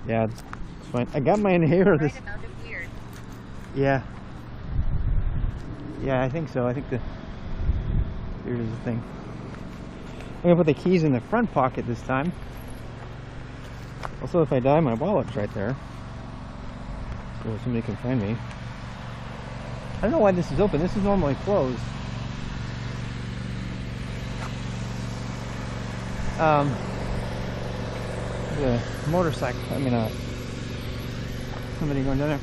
Yeah, it's fine. I got my inhaler. Right This. amount of weird. Yeah. Yeah, I think so. I think here's the thing. I'm gonna put the keys in the front pocket this time. Also, if I die, my wallet's right there, so somebody can find me. I don't know why this is open. This is normally closed. The motorcycle. I mean, somebody going down there.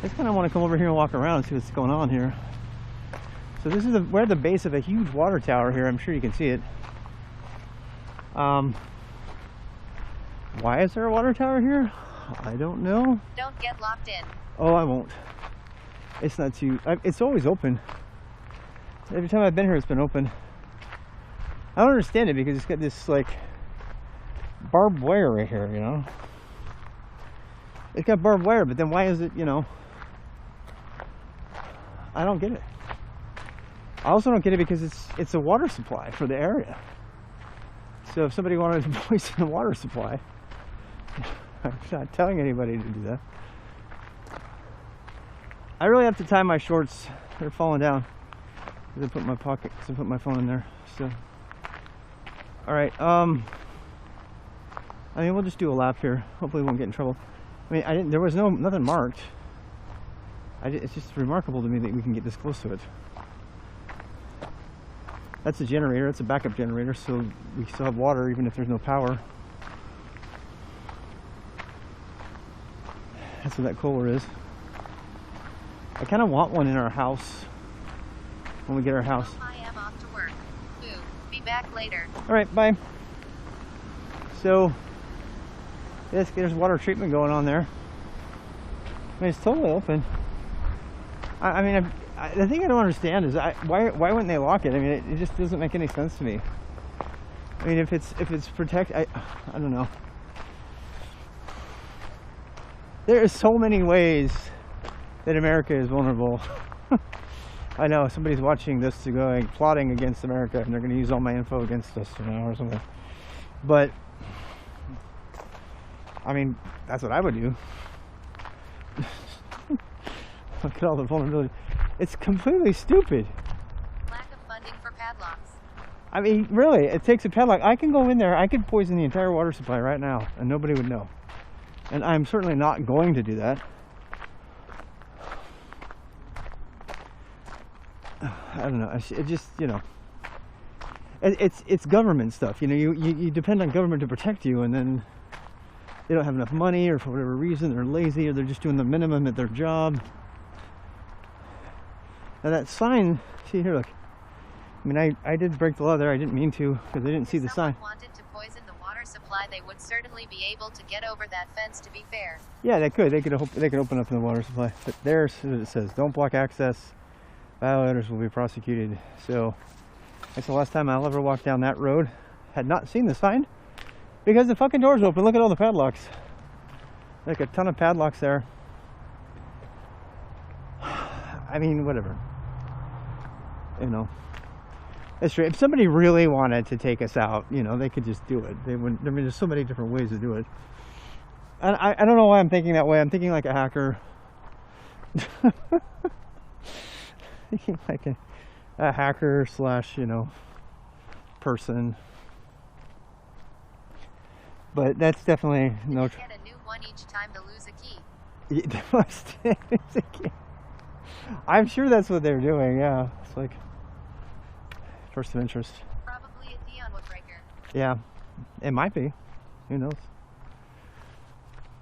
I just kind of want to come over here and walk around and see what's going on here. So this is we're at the base of a huge water tower here. I'm sure you can see it. Why is there a water tower here? I don't know. Don't get locked in. Oh, I won't. It's not too... it's always open. Every time I've been here, it's been open. I don't understand it because it's got this, like, barbed wire right here, you know? It's got barbed wire, but then why is it, you know... I don't get it. I also don't get it because it's a water supply for the area. So if somebody wanted to poison the water supply, I'm not telling anybody to do that. I really have to tie my shorts. They're falling down. I put my pocket, so I put my phone in there. So, all right. I mean, we'll just do a lap here. Hopefully, we won't get in trouble. I mean, there was nothing marked. It's just remarkable to me that we can get this close to it. That's a generator. It's a backup generator, so we still have water even if there's no power. That's what that cooler is. I kind of want one in our house when we get our house. I am off to work. Boo. Be back later. All right, bye. So, yes, there's water treatment going on there. I mean, it's totally open. I mean, the thing I don't understand is why wouldn't they lock it? I mean, it just doesn't make any sense to me. I mean, if it's I don't know. There are so many ways that America is vulnerable. I know somebody's watching this to go plotting against America, and they're going to use all my info against us, you know, or something. But I mean, that's what I would do. Look at all the vulnerability. It's completely stupid. Lack of funding for padlocks. I mean, really, it takes a padlock. I can go in there, I could poison the entire water supply right now, and nobody would know. And I'm certainly not going to do that. I don't know. It just, you know, it's government stuff. You know, you depend on government to protect you, and then they don't have enough money, or for whatever reason, they're lazy, or they're just doing the minimum at their job. Now that sign, see here, look. I mean, I did break the law there. I didn't mean to, because I didn't see the sign. If someone wanted to poison the water supply, they would certainly be able to get over that fence, to be fair. Yeah, they could. They could open up the water supply. But there's what it says. Don't block access. Violators will be prosecuted. So that's the last time I'll ever walk down that road. Had not seen the sign because the fucking door's open. Look at all the padlocks. Like a ton of padlocks there. I mean, whatever. You know, it's true. If somebody really wanted to take us out, you know, they could just do it. They wouldn't. I mean, there's so many different ways to do it. And I don't know why I'm thinking that way. I'm thinking like a hacker. Thinking like a hacker slash, you know, person. But that's definitely no. Get a new one each time to lose a key. I'm sure that's what they're doing. Yeah, it's like first of interest. Probably a Dion breaker. Yeah, it might be. Who knows?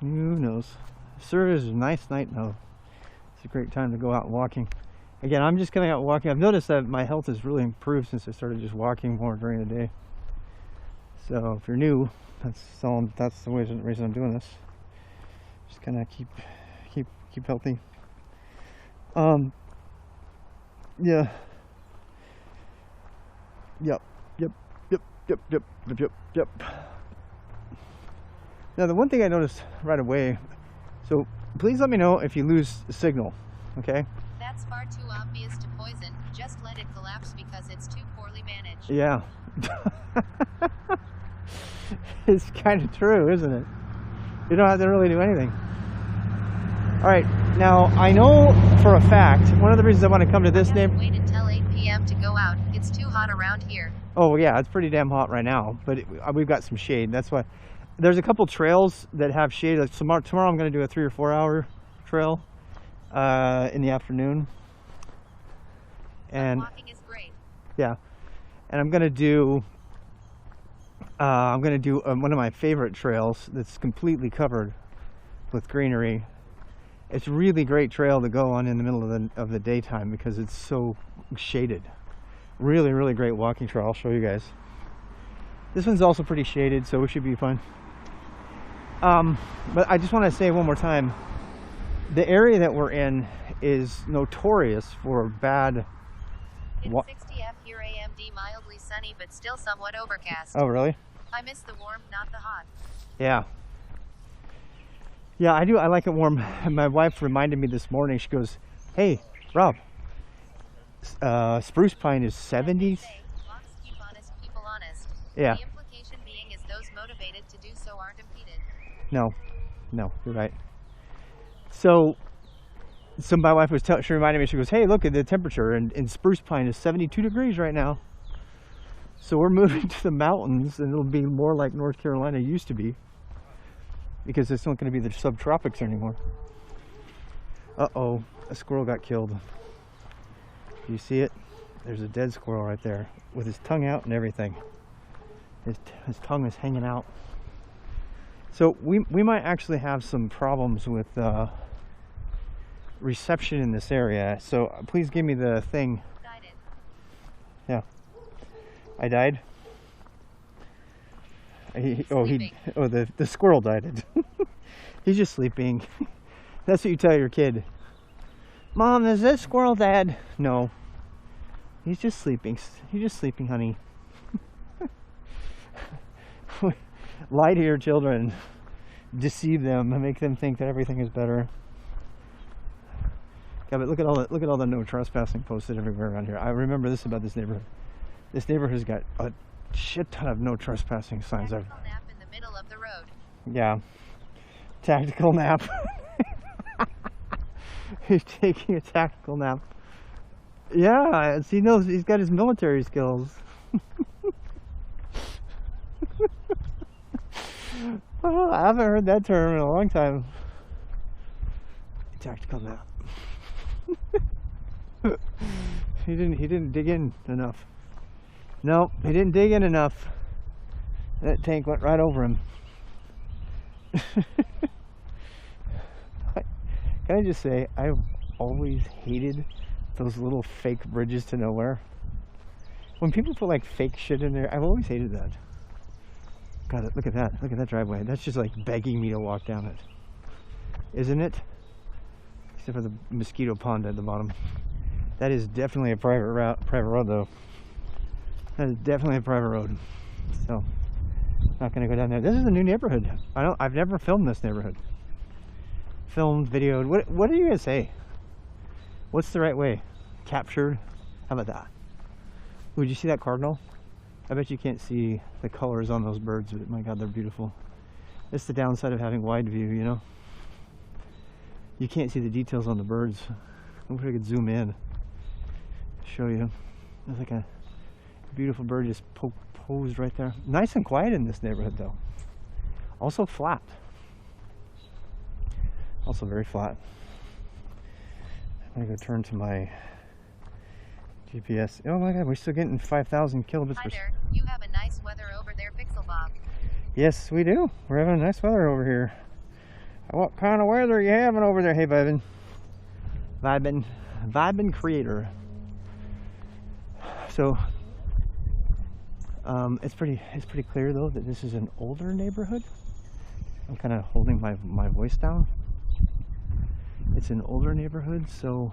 Who knows? Sir, is a nice night now. It's a great time to go out walking. Again, I'm just going out walking. I've noticed that my health has really improved since I started just walking more during the day. So if you're new, that's the reason I'm doing this. Just kind of keep healthy. Yeah. Yep. Now the one thing I noticed right away, so please let me know if you lose the signal, okay? That's far too obvious to poison. Just let it collapse because it's too poorly managed. Yeah. It's kind of true, isn't it? You don't have to really do anything. All right, now I know for a fact, one of the reasons I want to come to this neighborhood. Wait until 8 p.m. to go out. It's too hot around here. Oh yeah, it's pretty damn hot right now, but we've got some shade. That's why there's a couple trails that have shade. Like tomorrow I'm going to do a 3 or 4 hour trail in the afternoon. And walking is great. Yeah, and I'm going to do one of my favorite trails that's completely covered with greenery. It's a really great trail to go on in the middle of the daytime because it's so shaded. Really, really great walking trail. I'll show you guys. This one's also pretty shaded, so it should be fun. But I just want to say one more time, the area that we're in is notorious for bad. It's 60 F here, AMD, mildly sunny but still somewhat overcast. Oh, really? I miss the warm, not the hot. Yeah. Yeah, I do. I like it warm. And my wife reminded me this morning. She goes, "Hey, Rob, spruce pine is 70s." Walks keep honest people honest. Yeah. The implication being is those motivated to do so aren't impeded. No, you're right. So my wife was she reminded me. She goes, "Hey, look at the temperature, and spruce pine is 72 degrees right now." So we're moving to the mountains, and it'll be more like North Carolina used to be, because it's not going to be the subtropics anymore. Uh-oh, a squirrel got killed. Do you see it? There's a dead squirrel right there with his tongue out and everything. His tongue is hanging out. So we might actually have some problems with reception in this area. So please give me the thing. Yeah. I died? The squirrel died. He's just sleeping. That's what you tell your kid. Mom, is this squirrel dead? No. He's just sleeping. He's just sleeping, honey. Lie to your children. Deceive them and make them think that everything is better. Yeah, but look at all the no trespassing posted everywhere around here. I remember this about this neighborhood. This neighborhood's got a shit ton of no trespassing signs. Tactical nap in the middle of the road. Yeah. Tactical nap. He's taking a tactical nap. Yeah, he knows he's got his military skills. Oh, I haven't heard that term in a long time. Tactical nap. He didn't dig in enough. No, he didn't dig in enough. That tank went right over him. Can I just say, I've always hated those little fake bridges to nowhere. When people put like fake shit in there, I've always hated that. God, look at that. Look at that driveway. That's just like begging me to walk down it. Isn't it? Except for the mosquito pond at the bottom. That is definitely a private road though. That is definitely a private road. So, not gonna go down there. This is a new neighborhood. I've never filmed this neighborhood. Filmed, videoed. What do you guys say? What's the right way? Captured? How about that? Would you see that cardinal? I bet you can't see the colors on those birds, but my God, they're beautiful. It's the downside of having wide view, you know? You can't see the details on the birds. I wish I could zoom in, show you. There's like a beautiful bird just posed right there. Nice and quiet in this neighborhood though. Also flat. Also very flat. I'm gonna go turn to my GPS. Oh my God, we're still getting 5,000 kilobits per second. Hi there, you have a nice weather over there, Pixel Bob. Yes, we do. We're having nice weather over here. What kind of weather are you having over there? Hey, Vibin. Vibin creator. So, it's pretty clear though that this is an older neighborhood. I'm kind of holding my voice down. It's an older neighborhood, so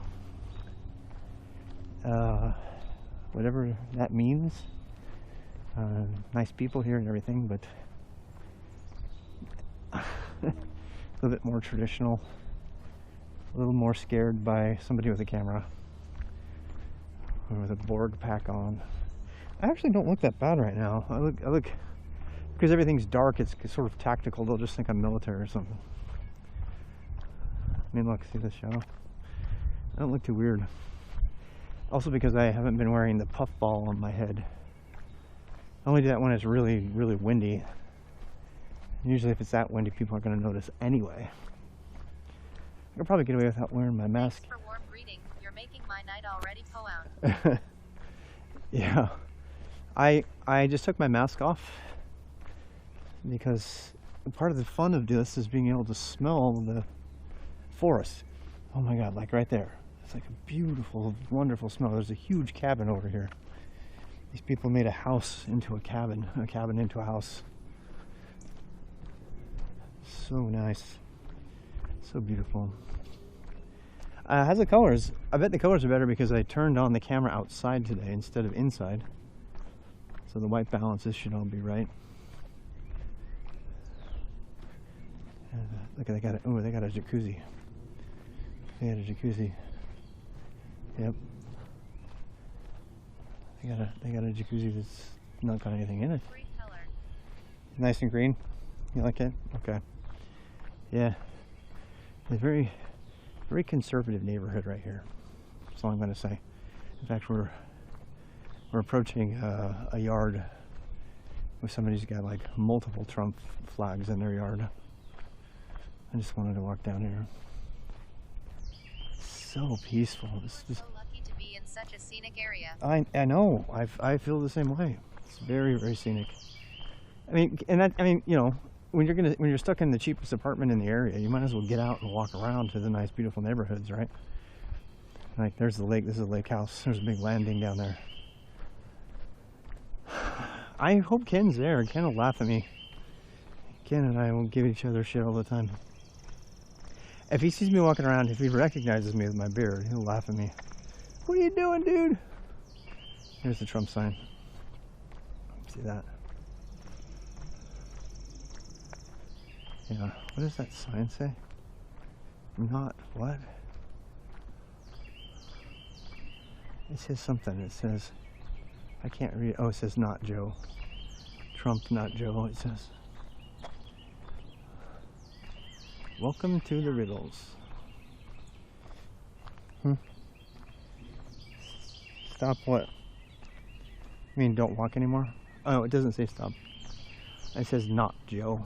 whatever that means. Nice people here and everything, but a little bit more traditional, a little more scared by somebody with a camera or with a Borg pack on. I actually don't look that bad right now. I look because everything's dark, it's sort of tactical. They'll just think I'm military or something. I mean, look, see this shadow? I don't look too weird. Also because I haven't been wearing the puff ball on my head. I only do that when it's really, really windy. Usually if it's that windy, people aren't going to notice anyway. I could probably get away without wearing my mask. Thanks for warm greeting. You're making my night already, Pound. Yeah. I just took my mask off because part of the fun of this is being able to smell the forest. Oh my god, like right there. It's like a beautiful, wonderful smell. There's a huge cabin over here. These people made a house into a cabin into a house. So nice. So beautiful. How's the colors? I bet the colors are better because I turned on the camera outside today instead of inside. So the white balances should all be right. Look, they got they got a jacuzzi. They got a jacuzzi. Yep. They got a jacuzzi that's not got anything in it. Nice and green. You like it? Okay. Yeah. It's a very, very conservative neighborhood right here. That's all I'm going to say. In fact, we're approaching a yard where somebody's got like multiple Trump flags in their yard. I just wanted to walk down here. So peaceful. We're so lucky to be in such a scenic area. I know. I feel the same way. It's very, very scenic. I mean, you know, when you're stuck in the cheapest apartment in the area, you might as well get out and walk around to the nice, beautiful neighborhoods, right? Like, there's the lake. This is a lake house. There's a big landing down there. I hope Ken's there. Ken will laugh at me. Ken and I will give each other shit all the time. If he sees me walking around, if he recognizes me with my beard, he'll laugh at me. What are you doing, dude? Here's the Trump sign. See that? Yeah. What does that sign say? Not what? It says something. It says, I can't read it. Oh, it says not Joe. Trump, not Joe, it says. Welcome to the riddles. Stop what? I mean, don't walk anymore? Oh, it doesn't say stop. It says not Joe.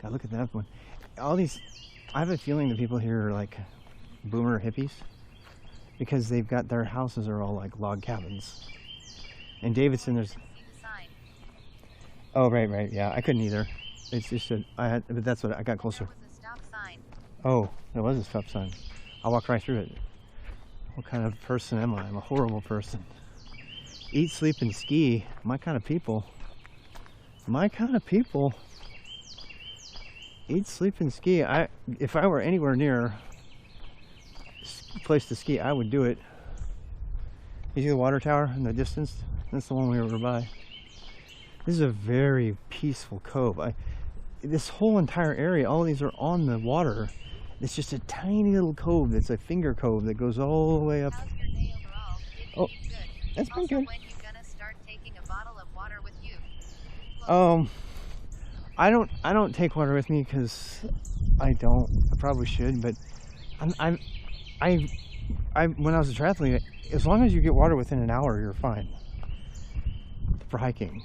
God, look at that one. All these, I have a feeling the people here are like boomer hippies because they've got their houses are all like log cabins. And Davidson, there's. Oh, right, yeah. I couldn't either. It's just but that's what I got closer. There was a stop sign. Oh, there was a stop sign. I walked right through it. What kind of person am I? I'm a horrible person. Eat, sleep, and ski. My kind of people. My kind of people. Eat, sleep, and ski. If I were anywhere near a place to ski, I would do it. You see the water tower in the distance? That's the one we were by. This is a very peaceful cove. This whole entire area, all of these are on the water. It's just a tiny little cove that's a finger cove that goes all the way up. How's your day overall? It's Oh, been good. that's been Also, good. when you gonna start taking a bottle of water with you? I don't take water with me because I probably should, but when I was a triathlete, as long as you get water within an hour, you're fine for hiking.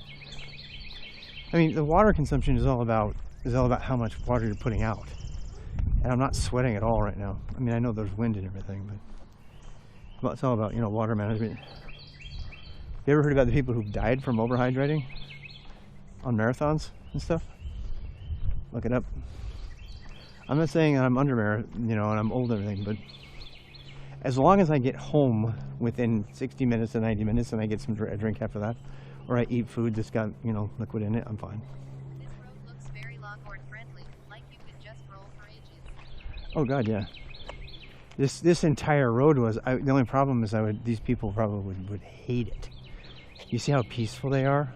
I mean, the water consumption is all about how much water you're putting out. And I'm not sweating at all right now. I mean, I know there's wind and everything, but it's all about, you know, water management. You ever heard about the people who've died from overhydrating on marathons and stuff? Look it up. I'm not saying I'm under, you know, and I'm old and everything, but as long as I get home within 60 minutes to 90 minutes and I get some drink after that, or I eat food that's got, you know, liquid in it, I'm fine. This road looks very longboard friendly, like you could just roll for ages. Oh God, yeah. This entire road was. The only problem is these people probably would hate it. You see how peaceful they are?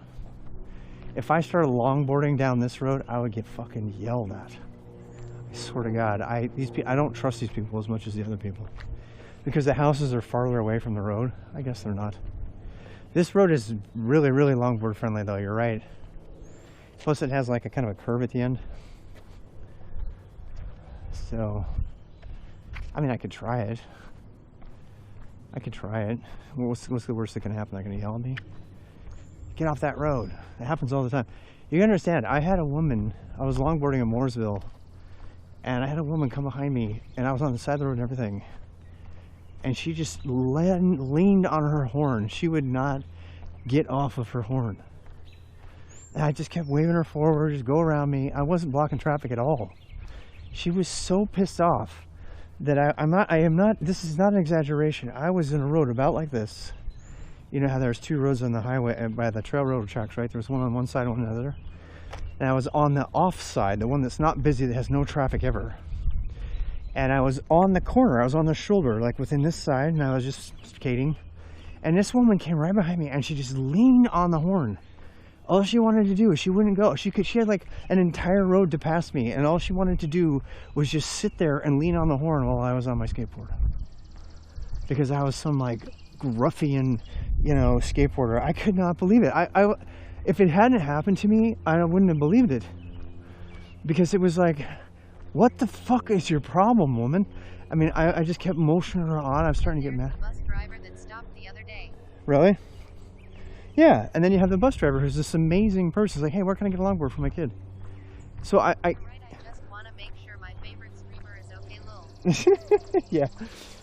If I started longboarding down this road, I would get fucking yelled at. I swear to God, I don't trust these people as much as the other people because the houses are farther away from the road. I guess they're not. This road is really, really longboard friendly, though. You're right. Plus it has like a kind of a curve at the end. So, I mean, I could try it. What's the worst that can happen? They're going to yell at me? Get off that road. It happens all the time. You understand, I had a woman, I was longboarding in Mooresville, and I had a woman come behind me, and I was on the side of the road and everything, and she just leaned on her horn. She would not get off of her horn. And I just kept waving her forward, just go around me. I wasn't blocking traffic at all. She was so pissed off that this is not an exaggeration. I was in a road about like this. You know how there's two roads on the highway by the trail road tracks, right? There's one on one side and one on the other. And I was on the off side, the one that's not busy, that has no traffic ever. And I was on the corner, I was on the shoulder, like within this side, and I was just skating. And this woman came right behind me, and she just leaned on the horn. All she wanted to do is, she wouldn't go. She had like an entire road to pass me, and all she wanted to do was just sit there and lean on the horn while I was on my skateboard. Because I was some like ruffian, you know, skateboarder. I could not believe it. If it hadn't happened to me, I wouldn't have believed it. Because it was like, what the fuck is your problem, woman? I mean, I just kept motioning her on. I'm starting to get mad. The bus driver that stopped the other day. Really? Yeah, and then you have the bus driver who's this amazing person. He's like, hey, where can I get a longboard for my kid? So Right, I just want to make sure my favorite streamer is okay, lol. Yeah,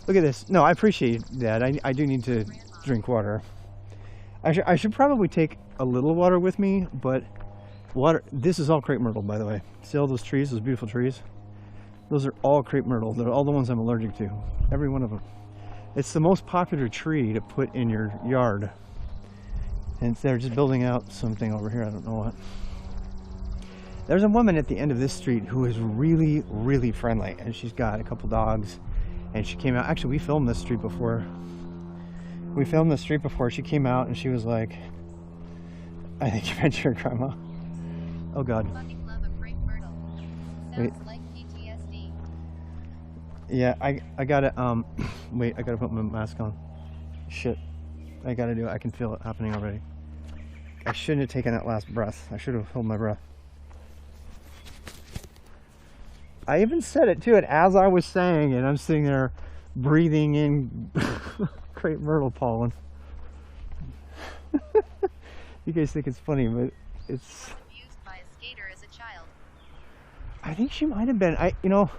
look at this. No, I appreciate that. I do need to drink water. I should probably take a little water with me, but water, this is all crepe myrtle, by the way. See all those trees, those beautiful trees? Those are all crepe myrtle. They're all the ones I'm allergic to. Every one of them. It's the most popular tree to put in your yard. And they're just building out something over here, I don't know what. There's a woman at the end of this street who is really, really friendly, and she's got a couple dogs, and she came out. Actually, we filmed this street before. She came out and she was like, I think you mentioned her grandma. Oh God. Fucking love a crepe myrtle. Wait. Sounds like PTSD. Yeah, I gotta, wait, I gotta put my mask on. Shit. I gotta do it. I can feel it happening already. I shouldn't have taken that last breath. I should have held my breath. I even said it too, and as I was saying it, I'm sitting there breathing in crepe myrtle pollen. You guys think it's funny, but it's... Abused by a skater as a child. I think she might have been. You know,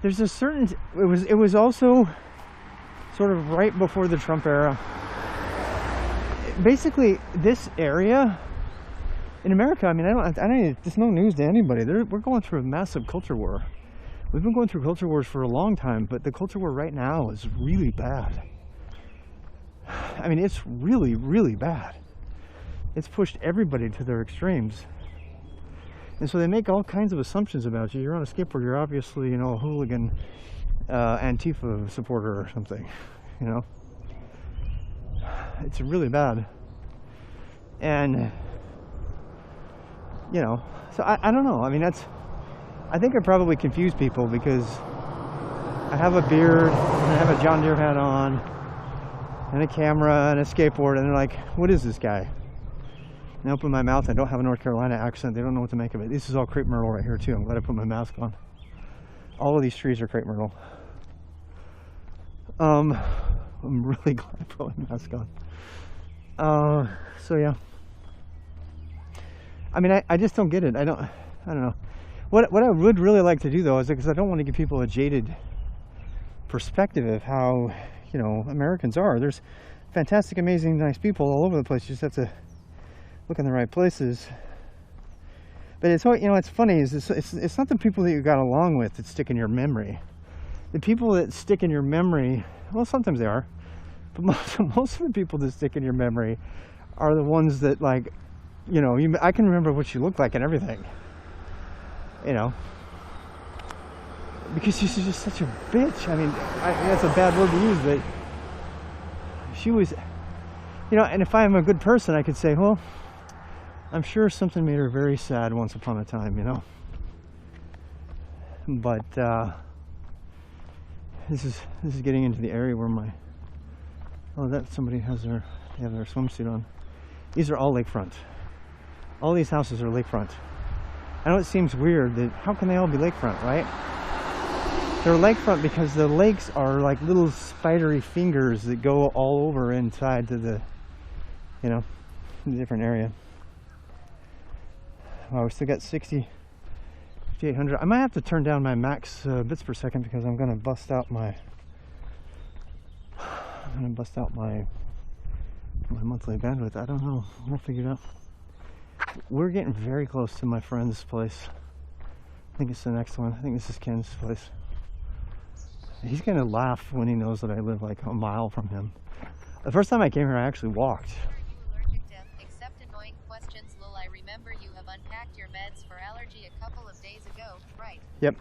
there's a certain... It was also sort of right before the Trump era. Basically, this area in America, I mean, it's no news to anybody. We're going through a massive culture war. We've been going through culture wars for a long time, but the culture war right now is really bad. I mean, it's really, really bad. It's pushed everybody to their extremes. And so they make all kinds of assumptions about you. You're on a skateboard, you're obviously, you know, a hooligan, Antifa supporter or something, you know. It's really bad. And, you know, so I don't know. I mean, I think I probably confuse people because I have a beard, and I have a John Deere hat on, and a camera, and a skateboard, and they're like, what is this guy? And I open my mouth, I don't have a North Carolina accent, they don't know what to make of it. This is all crepe myrtle right here too. I'm glad I put my mask on. All of these trees are crepe myrtle. I'm really glad I put my mask on. So yeah. I mean, I just don't get it. I don't know. What I would really like to do though is, because I don't want to give people a jaded perspective of how, you know, Americans are. There's fantastic, amazing, nice people all over the place. You just have to look in the right places. But it's, you know, it's funny is it's not the people that you got along with that stick in your memory. The people that stick in your memory, well, sometimes they are, but most of the people that stick in your memory are the ones that, like, you know, I can remember what you look like and everything, you know, because she's just such a bitch. I mean, that's a bad word to use, but she was, you know, and if I'm a good person, I could say, well, I'm sure something made her very sad once upon a time, you know. But this is getting into the area where that somebody has their swimsuit on. These are all lakefront. All these houses are lakefront. I know it seems weird that how can they all be lakefront, right? They're lakefront because the lakes are like little spidery fingers that go all over inside to the, you know, the different area. Wow, we still got 5,800. I might have to turn down my max bits per second because I'm gonna bust out my monthly bandwidth. I don't know. We'll figure it out. We're getting very close to my friend's place. I think it's the next one. I think this is Ken's place. He's gonna laugh when he knows that I live like a mile from him. The first time I came here, I actually walked. Are you allergic to? Except annoying questions, Lil. I remember you have unpacked your meds for allergy a couple of days ago, right? Yep.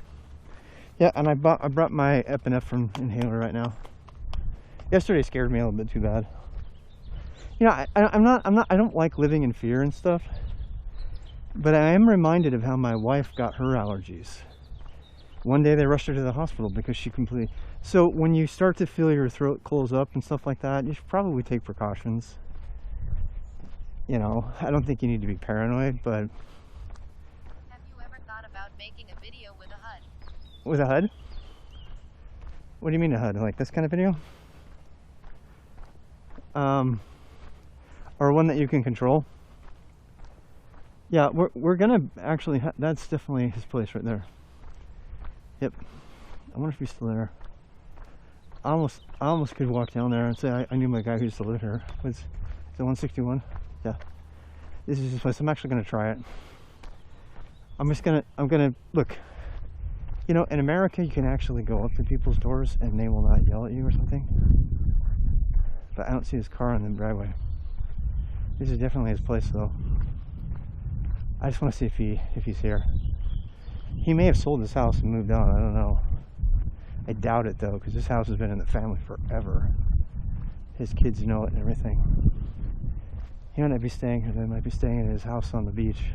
Yeah, and I brought my epinephrine inhaler right now. Yesterday scared me a little bit too bad. You know, I don't like living in fear and stuff, but I am reminded of how my wife got her allergies. One day they rushed her to the hospital because she completely... So when you start to feel your throat close up and stuff like that, you should probably take precautions. You know, I don't think you need to be paranoid, but... Have you ever thought about making a video with a HUD? With a HUD? What do you mean a HUD? Like this kind of video? Or one that you can control? Yeah, we're gonna actually... That's definitely his place right there. Yep. I wonder if he's still there. I almost could walk down there and say I knew my guy who used to live here. Is it 161? Yeah. This is his place. I'm actually gonna try it. I'm gonna look. You know, in America you can actually go up to people's doors and they will not yell at you or something. But I don't see his car on the driveway. This is definitely his place though. I just want to see if he's here. He may have sold his house and moved on, I don't know. I doubt it though, because this house has been in the family forever. His kids know it and everything. He might not be staying here, they might be staying in his house on the beach.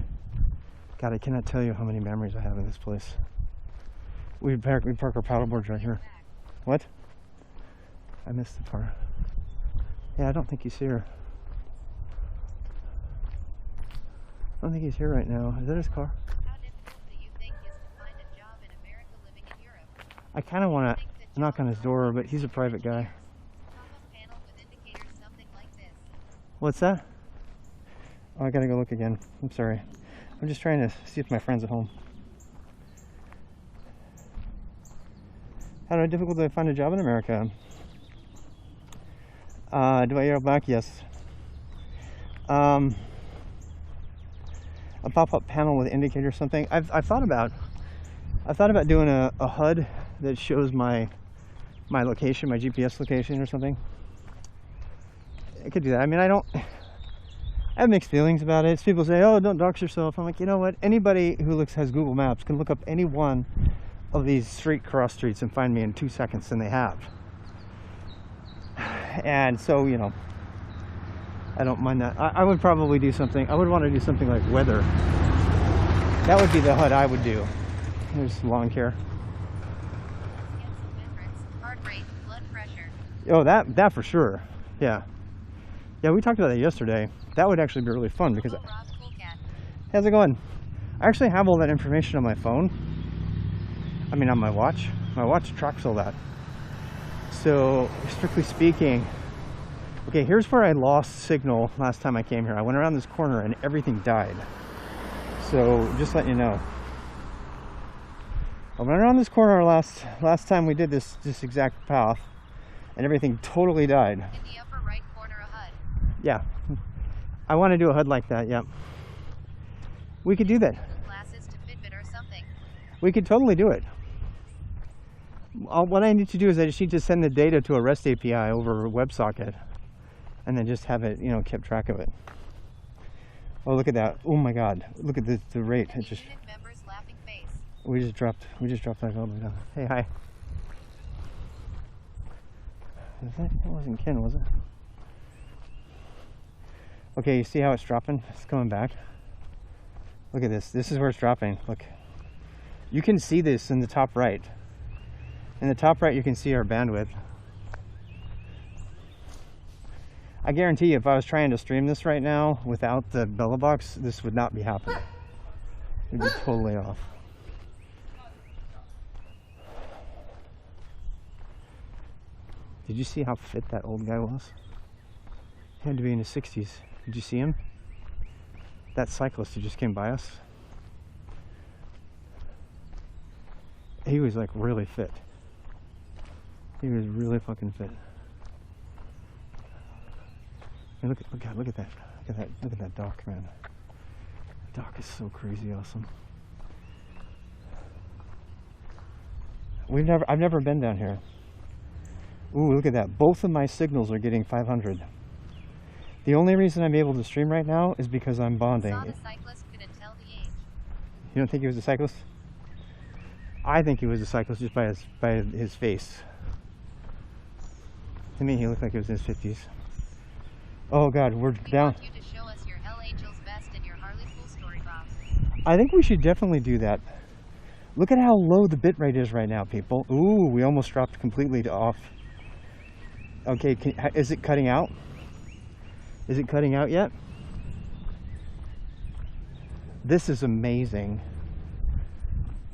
God, I cannot tell you how many memories I have in this place. We park our paddleboards right here. What? I missed the part. Yeah, I don't think he's here. I don't think he's here right now. Is that his car? I kind of want to knock on his door, but he's a private guy. What's that? Oh, I gotta go look again. I'm sorry. I'm just trying to see if my friend's at home. How difficult to find a job in America? Do I yell back? Yes. A pop-up panel with indicator or something. I've thought about doing a HUD that shows my location, my GPS location or something. I could do that. I mean, I have mixed feelings about it. People say, oh, don't dox yourself. I'm like, you know what? Anybody who has Google Maps can look up any one of these cross streets and find me in 2 seconds, and they have. And so, you know, I don't mind that. I would probably do something. I would want to do something like weather. That would be the HUD I would do. There's lawn care. Heart rate, blood pressure. Oh, that for sure. Yeah. Yeah, we talked about that yesterday. That would actually be really fun because... How's it going? I actually have all that information on my phone. I mean, on my watch. My watch tracks all that. So, strictly speaking... Okay, here's where I lost signal last time I came here. I went around this corner and everything died. So, just letting you know. I went around this corner last time we did this exact path, and everything totally died. In the upper right corner, a HUD. Yeah. I want to do a HUD like that, yeah. We could do that. Glasses to Fitbit or something. We could totally do it. What I need to do is I just need to send the data to a REST API over WebSocket, and then just have it, you know, kept track of it. Oh, look at that. Oh my God. Look at the rate. It just... We just dropped that all the way down. Hey, hi. That wasn't Ken, was it? Okay, you see how it's dropping? It's coming back. Look at this. This is where it's dropping. Look. You can see this in the top right. In the top right, you can see our bandwidth. I guarantee you, if I was trying to stream this right now without the Bella box, this would not be happening. It'd be totally off. Did you see how fit that old guy was? He had to be in his 60s. Did you see him? That cyclist who just came by us. He was like really fit. He was really fucking fit. And look at look at that. Look at that dock, man. The dock is so crazy awesome. I've never been down here. Ooh, look at that. Both of my signals are getting 500. The only reason I'm able to stream right now is because I'm bonding. Saw the cyclist, couldn't tell the age. You don't think he was a cyclist? I think he was a cyclist just by his face. To me, he looked like he was in his 50s. Oh God, we're down. We want you to show us your Hell Angels vest and your Harley full story, Bob. I think we should definitely do that. Look at how low the bitrate is right now, people. Ooh, we almost dropped completely to off. Okay, is it cutting out? Is it cutting out yet? This is amazing.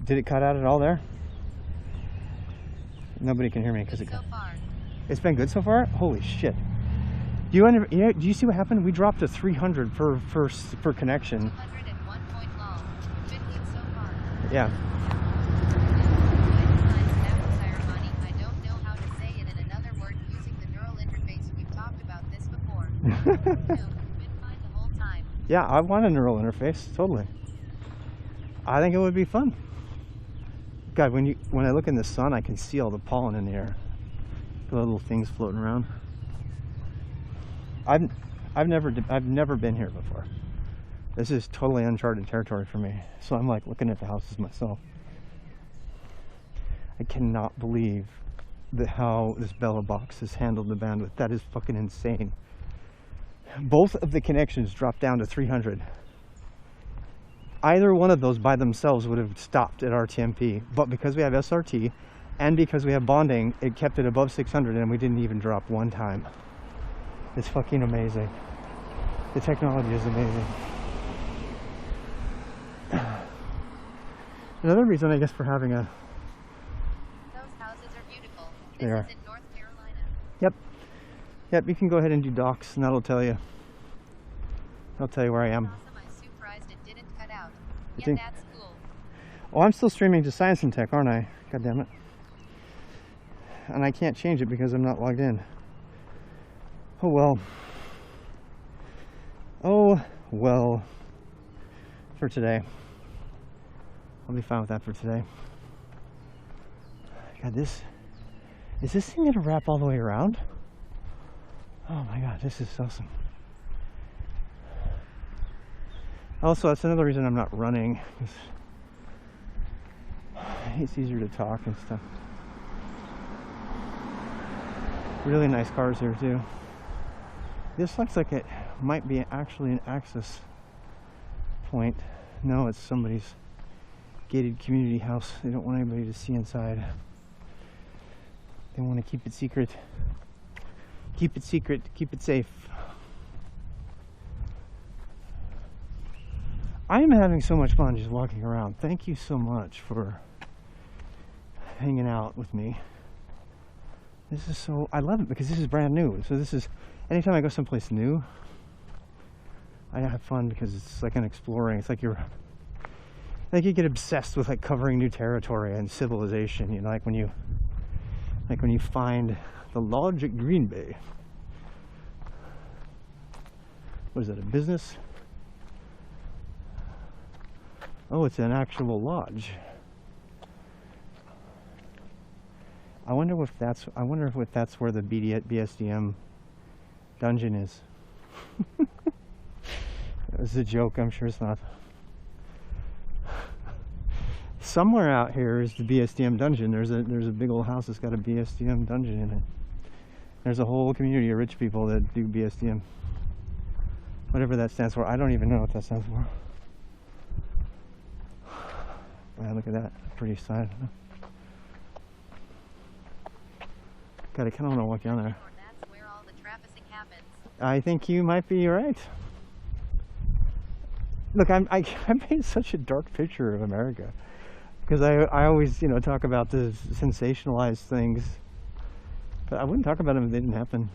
Did it cut out at all there? Nobody can hear me because So far. It's been good so far? Holy shit. Do you see what happened? We dropped to 300 per connection. 201 point long. 15 so far. Yeah. I don't know how to say it in another word using the neural interface. We've talked about this before. No, you've been fine the whole time. Yeah, I want a neural interface, totally. I think it would be fun. God, when I look in the sun, I can see all the pollen in the air. The little things floating around. I've never been here before. This is totally uncharted territory for me. So I'm like looking at the houses myself. I cannot believe how this Bella box has handled the bandwidth. That is fucking insane. Both of the connections dropped down to 300. Either one of those by themselves would have stopped at RTMP, but because we have SRT and because we have bonding, it kept it above 600 and we didn't even drop one time. It's fucking amazing. The technology is amazing. Another reason, I guess, for having a... Those houses are beautiful. They This are. is in North Carolina. Yep. Yep, you can go ahead and do docs and that'll tell you. I'll tell you where I am. Awesome, I'm surprised it didn't cut out. You Yeah, think? that's cool. Oh, I'm still streaming to Science and Tech, aren't I? God damn it. And I can't change it because I'm not logged in. Oh well. Oh well. For today. I'll be fine with that for today. God, is this thing gonna wrap all the way around? Oh my God, this is awesome. Also, that's another reason I'm not running. It's easier to talk and stuff. Really nice cars here too. This looks like it might be actually an access point. No, it's somebody's gated community house. They don't want anybody to see inside. They want to keep it secret. Keep it secret, keep it safe. I am having so much fun just walking around. Thank you so much for hanging out with me. This is so, I love it because this is brand new. So this is, anytime I go someplace new, I have fun because it's like an exploring. It's like you get obsessed with like covering new territory and civilization. You know, like when you find the lodge at Green Bay. What is that, a business? Oh, it's an actual lodge. I wonder if that's where the BSDM dungeon is. It was a joke, I'm sure it's not. Somewhere out here is the BSDM dungeon. There's a big old house that's got a BSDM dungeon in it. There's a whole community of rich people that do BSDM. Whatever that stands for. I don't even know what that stands for. Wow, look at that. Pretty side. God, I kind of want to walk down there. That's where all the trafficking happens. I think you might be right. Look, I paint such a dark picture of America because I always, you know, talk about the sensationalized things, but I wouldn't talk about them if they didn't happen.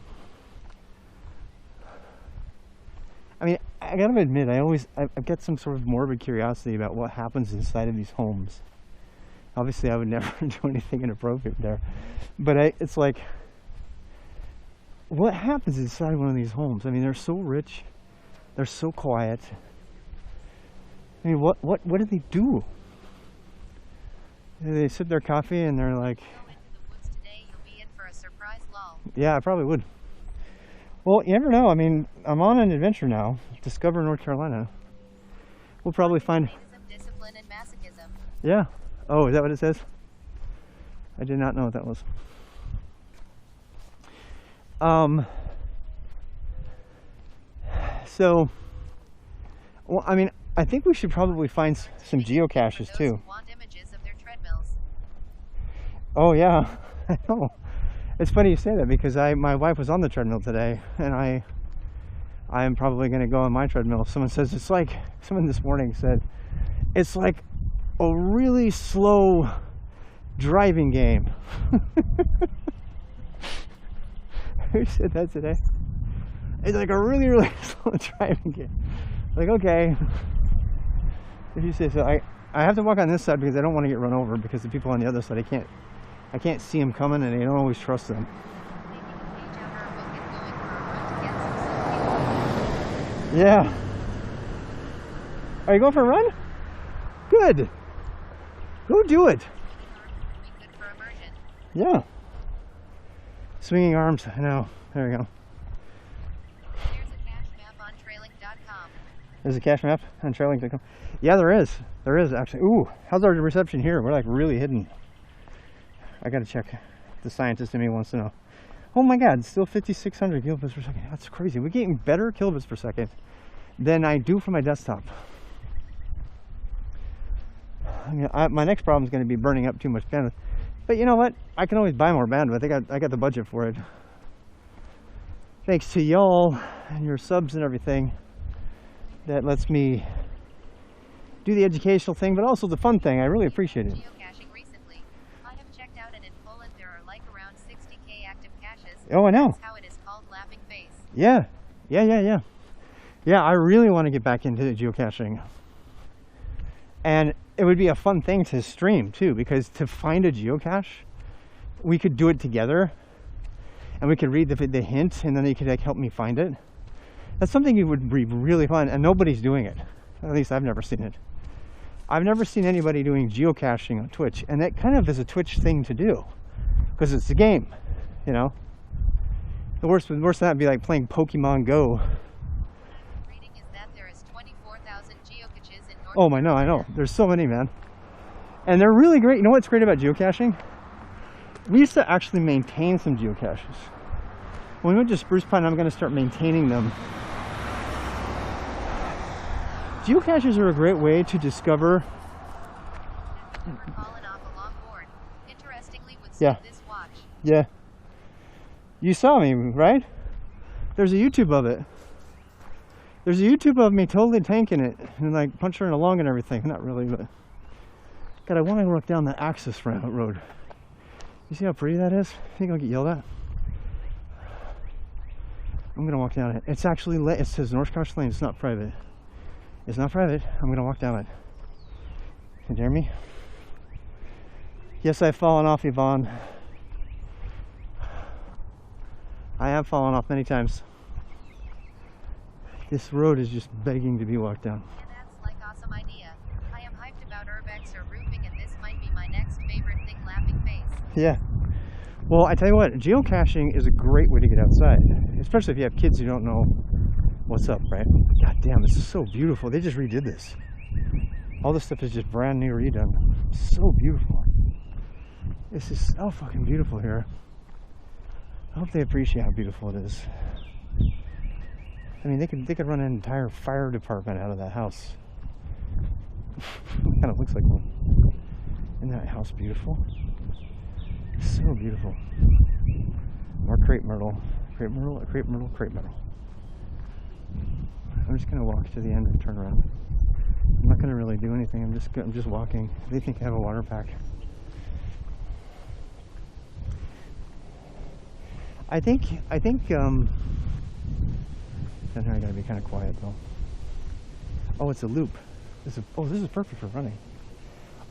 I mean, I gotta admit, I've got some sort of morbid curiosity about what happens inside of these homes. Obviously, I would never do anything inappropriate there, but it's like, what happens inside one of these homes? I mean, they're so rich, they're so quiet. I mean, what do they do? They sip their coffee and they're like, Go into the woods today, you'll be in for a surprise lull. yeah, I probably would. Well, you never know. I mean, I'm on an adventure now. Discover North Carolina. We'll probably find. Sadism, discipline, and masochism. Yeah. Oh, is that what it says? I did not know what that was. So, well, I mean, I think we should probably find some geocaches For those too. who want images of their treadmills. Oh yeah, I know. It's funny you say that because my wife was on the treadmill today, and I am probably going to go on my treadmill. Someone says it's like, someone this morning said it's like a really slow driving game. Who said that today? It's like a really, really slow driving game. Like, okay. If you say so, I have to walk on this side because I don't want to get run over because the people on the other side, I can't see them coming and I don't always trust them. Taking a page out of our book and going for a run to get some sleep. Yeah. Are you going for a run? Good. Go do it. Be good for immersion. Yeah. Swinging arms. I know. There we go. Here's a cache map on trailing.com. There's a cache map on trailing.com. Yeah, there is. There is actually. Ooh, how's our reception here? We're like really hidden. I gotta check. The scientist in me wants to know. Oh my God, still 5,600 kilobits per second. That's crazy. We're getting better kilobits per second than I do for my desktop. I mean, my next problem is going to be burning up too much bandwidth. But you know what? I can always buy more bandwidth. I got the budget for it. Thanks to y'all and your subs and everything. That lets me do the educational thing, but also the fun thing. I really appreciate it. Geocaching recently. I have checked out and in Poland there are like around 60k active caches. Oh, I know. That's how it is called laughing face. Yeah. Yeah, I really want to get back into geocaching. And it would be a fun thing to stream too, because to find a geocache, we could do it together and we could read the hint and then you could like help me find it. That's something that would be really fun and nobody's doing it. At least I've never seen it. I've never seen anybody doing geocaching on Twitch, and that kind of is a Twitch thing to do because it's a game, you know. The worst than that would be like playing Pokemon Go. Reading is that there is 24,000 geocaches in North Oh my, no, I know. There's so many, man. And they're really great. You know what's great about geocaching? We used to actually maintain some geocaches. When we went to Spruce Pine, I'm going to start maintaining them. Geocaches are a great way to discover. fallen off a long board. Interestingly, would Yeah. suit this watch. Yeah. You saw me, right? There's a YouTube of it. There's a YouTube of me totally tanking it and like punching it along and everything. Not really, but God, I want to walk down the Axis road. You see how pretty that is? I think I'll get yelled at. I'm gonna walk down it. It's actually it says North Couch Lane. It's not private. It's not private. I'm gonna walk down it. You dare me? Yes, I've fallen off, Yvonne. I have fallen off many times. This road is just begging to be walked down. Yeah, that's like awesome idea. I am hyped about urbex or roofing and this might be my next favorite thing, laughing face. Yeah. Well, I tell you what, geocaching is a great way to get outside, especially if you have kids who don't know what's up, right? God damn, this is so beautiful. They just redid this. All this stuff is just brand new redone. So beautiful. This is so fucking beautiful here. I hope they appreciate how beautiful it is. I mean, they could run an entire fire department out of that house. Kind of looks like one. Isn't that house beautiful? So beautiful. More crepe myrtle. Crepe myrtle, crepe myrtle, crepe myrtle. I'm just gonna walk to the end and turn around. I'm not gonna really do anything. I'm just walking. They think I have a water pack. I think. Then I gotta be kind of quiet though. Oh, it's a loop. This is perfect for running.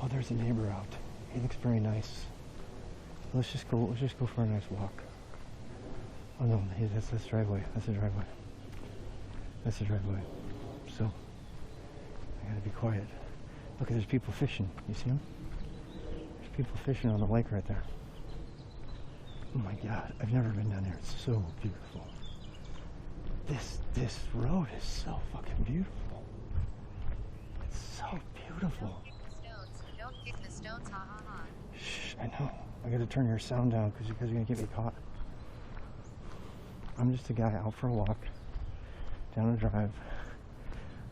Oh, there's a neighbor out. He looks very nice. Let's just go for a nice walk. Oh no, that's the driveway. That's the driveway. That's the driveway. So I gotta be quiet. Look, there's people fishing. You see them? There's people fishing on the lake right there. Oh my God, I've never been down there. It's so beautiful. This road is so fucking beautiful. It's so beautiful. Don't kick the stones, ha ha ha. Shh, I know. I gotta turn your sound down because you're gonna get me caught. I'm just a guy out for a walk down a drive.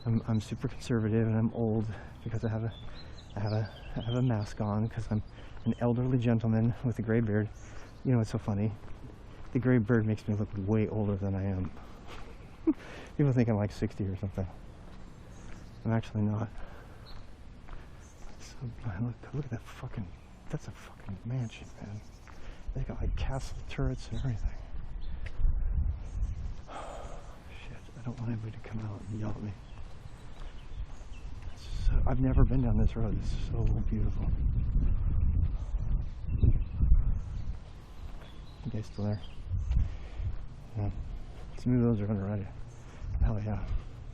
I'm super conservative and I'm old because I have a mask on because I'm an elderly gentleman with a gray beard. You know what's so funny? The gray beard makes me look way older than I am. People think I'm like 60 or something. I'm actually not. So, look at that fucking. That's a fucking mansion, man. They got like castle turrets and everything. Shit, I don't want anybody to come out and yell at me. I've never been down this road. It's so beautiful. You guys still there? Yeah. Smooth roads are underrated. Hell yeah.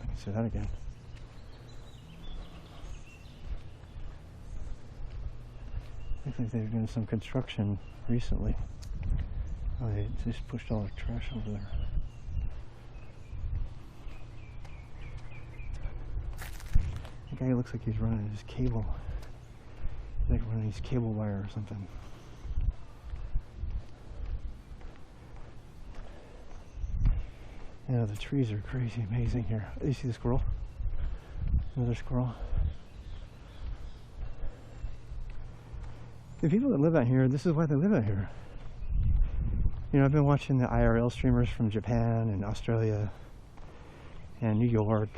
I can say that again. Looks like they're doing some construction recently. Oh, they just pushed all the trash over there. The guy looks like he's running his cable. He's like running his cable wire or something. Yeah, the trees are crazy amazing here. You see the squirrel? Another squirrel. The people that live out here, this is why they live out here. You know, I've been watching the IRL streamers from Japan and Australia and New York.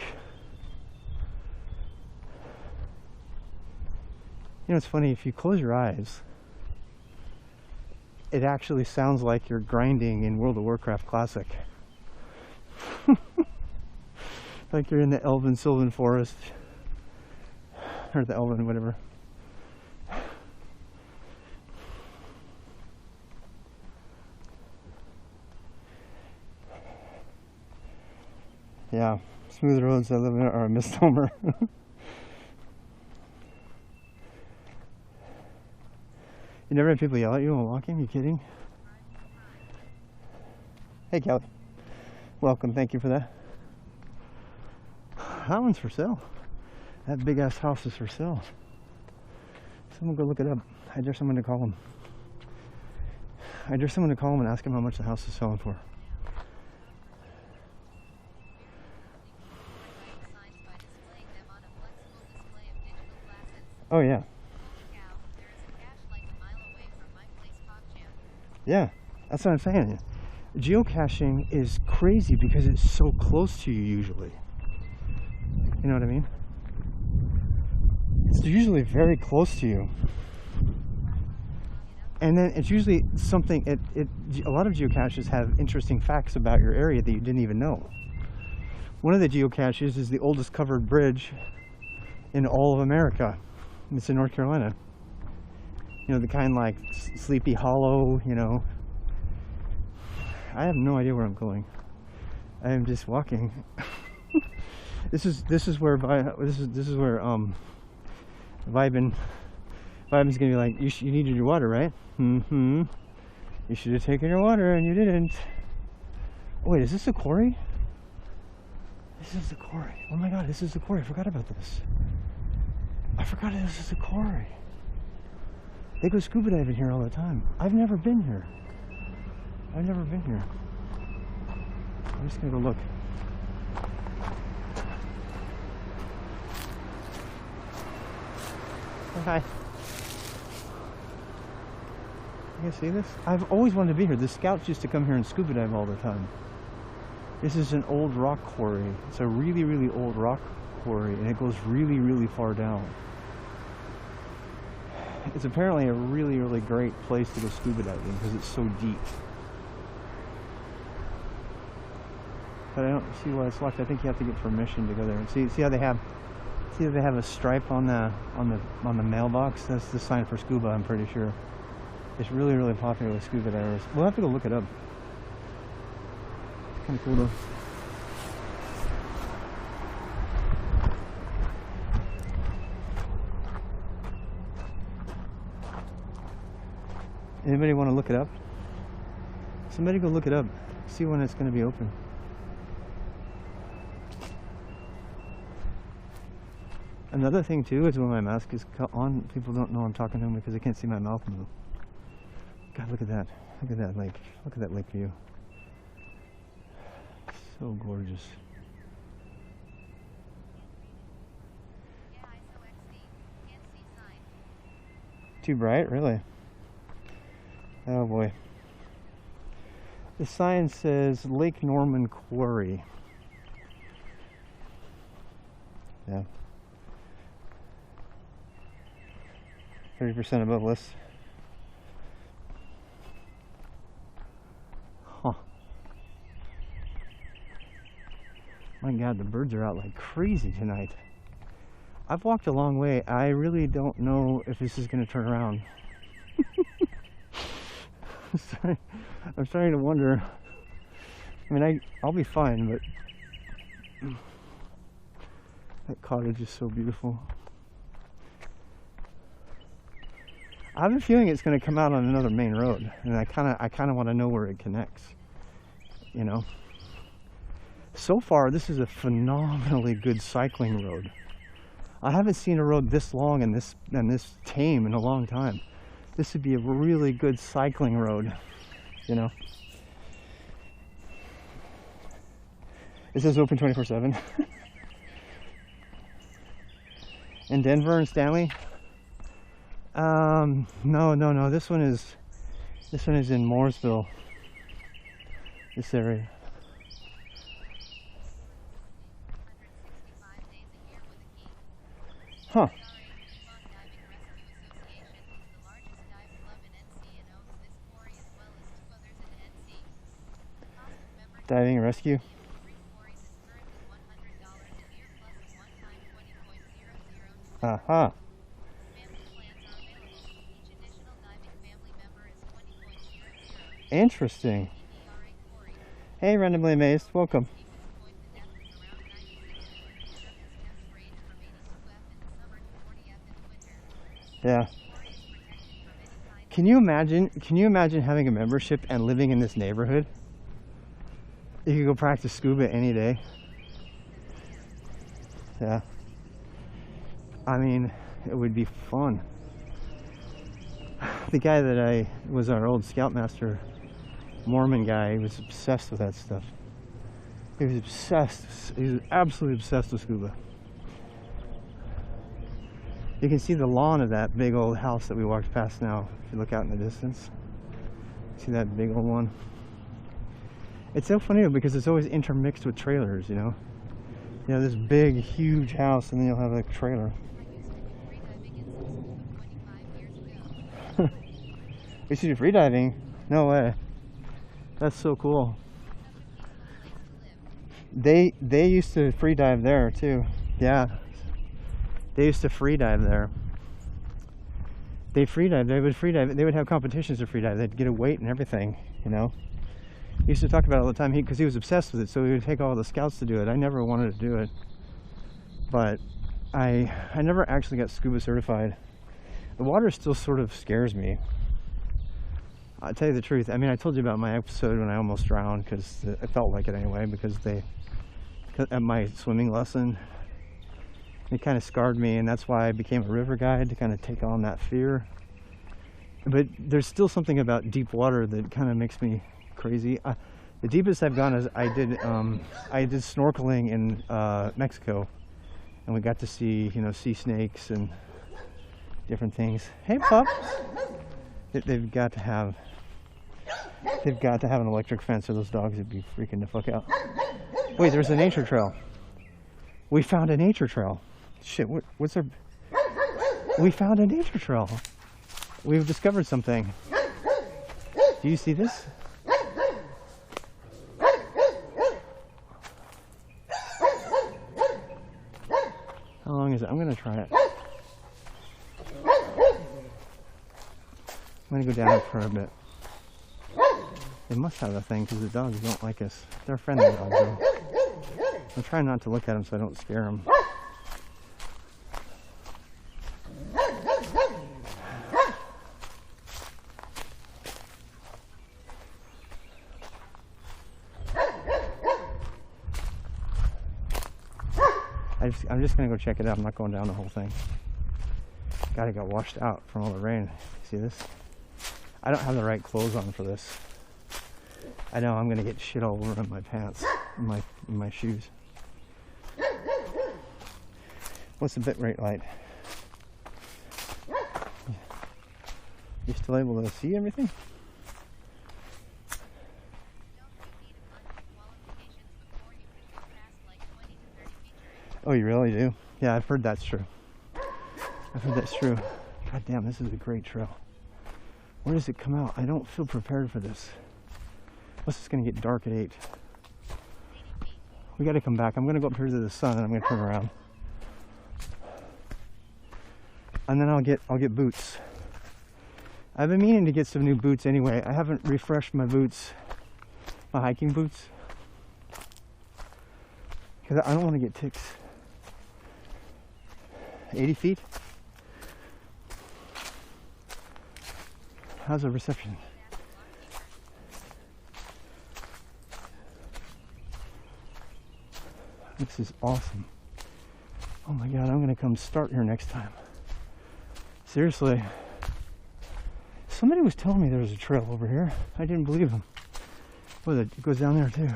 You know, it's funny, if you close your eyes, it actually sounds like you're grinding in World of Warcraft Classic. Like you're in the Elven Sylvan Forest, or the Elven whatever. Yeah, smooth roads I live in are a misnomer. You never had people yell at you while walking? You kidding? Hey Kelly, welcome, thank you for that. That one's for sale. That big ass house is for sale. Someone go look it up. I dare someone to call him. I dare someone to call him and ask him how much the house is selling for. Oh yeah. Yeah, that's what I'm saying. Geocaching is crazy because it's so close to you usually. You know what I mean? It's usually very close to you. And then it's usually something, a lot of geocaches have interesting facts about your area that you didn't even know. One of the geocaches is the oldest covered bridge in all of America. It's in North Carolina. You know, the kind like Sleepy Hollow, you know. I have no idea where I'm going. I am just walking. This is where Vibin's gonna be like, you needed your water, right? Mm-hmm. You should have taken your water and you didn't. Oh, wait, is this a quarry? This is the quarry. Oh my god, this is the quarry. I forgot about this. I forgot this is a quarry. They go scuba diving here all the time. I've never been here. I've never been here. I'm just gonna go look. Oh, hi. You guys see this? I've always wanted to be here. The scouts used to come here and scuba dive all the time. This is an old rock quarry. It's a really, really old rock quarry, and it goes really, really far down. It's apparently a really, really great place to go scuba diving because it's so deep. But I don't see why it's locked. I think you have to get permission to go there. And see how they have a stripe on the mailbox? That's the sign for scuba, I'm pretty sure. It's really, really popular with scuba divers. We'll have to go look it up. It's kind of cool though. Anybody want to look it up? Somebody go look it up. See when it's going to be open. Another thing too is when my mask is on, people don't know I'm talking to them because they can't see my mouth move. God, look at that. Look at that lake. Look at that lake view. So gorgeous. Yeah, ISO XD. Can't see sign. Too bright? Really? Oh boy. The sign says Lake Norman Quarry. Yeah. 30% above list. Huh. My God, the birds are out like crazy tonight. I've walked a long way. I really don't know if this is going to turn around. I'm starting to wonder. I mean, I'll be fine, but that cottage is so beautiful. I have a feeling it's going to come out on another main road, and I kind of want to know where it connects. You know. So far, this is a phenomenally good cycling road. I haven't seen a road this long and this tame in a long time. This would be a really good cycling road, you know. It says open 24/7. In Denver and Stanley? No. This one is in Mooresville. This area. 165 days a year with a key. Huh. The largest dive club in NC and owns this quarry as well as 2 others in NC. The cost of membership Diving and rescue. in 3 quarries is currently $100 a year plus a one-time 20.00 Aha. Family plans are available. Each additional diving family member is 20.00. Interesting. ERA quarry. Hey, randomly amazed. Welcome. Deepest point the depth is around 96 feet. Surface depths range from 82 F in the summer to 40 F in the winter. Yeah. Quarry is protected from any kind Can you imagine having a membership and living in this neighborhood? You could go practice scuba any day. Yeah. I mean, it would be fun. The guy that was our old scoutmaster, Mormon guy, he was obsessed with that stuff. He was obsessed. He was absolutely obsessed with scuba. You can see the lawn of that big old house that we walked past now, if you look out in the distance. See that big old one? It's so funny because it's always intermixed with trailers, you know? You know, this big, huge house, and then you'll have a trailer. We used to do freediving? No way. That's so cool. They used to free dive there too. Yeah. They used to free dive there. They free dive. They would free dive. They would have competitions to free dive. They'd get a weight and everything, you know. He used to talk about it all the time because he was obsessed with it. So he would take all the scouts to do it. I never wanted to do it, but I never actually got scuba certified. The water still sort of scares me. I'll tell you the truth. I mean, I told you about my episode when I almost drowned because it felt like it anyway. Because at my swimming lesson, it kind of scarred me, and that's why I became a river guide to kind of take on that fear. But there's still something about deep water that kind of makes me crazy. The deepest I've gone is I did snorkeling in Mexico, and we got to see, you know, sea snakes and different things. Hey, pup! They've got to have an electric fence, or those dogs would be freaking the fuck out. Wait, there's a nature trail. We found a nature trail. Shit, what's our... We found a nature trail. We've discovered something. Do you see this? How long is it? I'm gonna try it. I'm gonna go down for a bit. They must have a thing because the dogs don't like us. They're friendly dogs though. I'm trying not to look at them so I don't scare them. I'm just gonna go check it out. I'm not going down the whole thing. God, it got washed out from all the rain. See this? I don't have the right clothes on for this. I know I'm gonna get shit all over in my pants, in my shoes. What's the bitrate like? You still able to see everything? Oh, you really do? Yeah, I've heard that's true. I've heard that's true. God damn, this is a great trail. Where does it come out? I don't feel prepared for this. Plus it's gonna get dark at 8. We gotta come back. I'm gonna go up here to the sun and I'm gonna turn around. And then I'll get boots. I've been meaning to get some new boots anyway. I haven't refreshed my boots, my hiking boots, because I don't want to get ticks. 80 feet? How's the reception? This is awesome. Oh my God, I'm gonna come start here next time. Seriously. Somebody was telling me there was a trail over here. I didn't believe them. Oh, it goes down there too.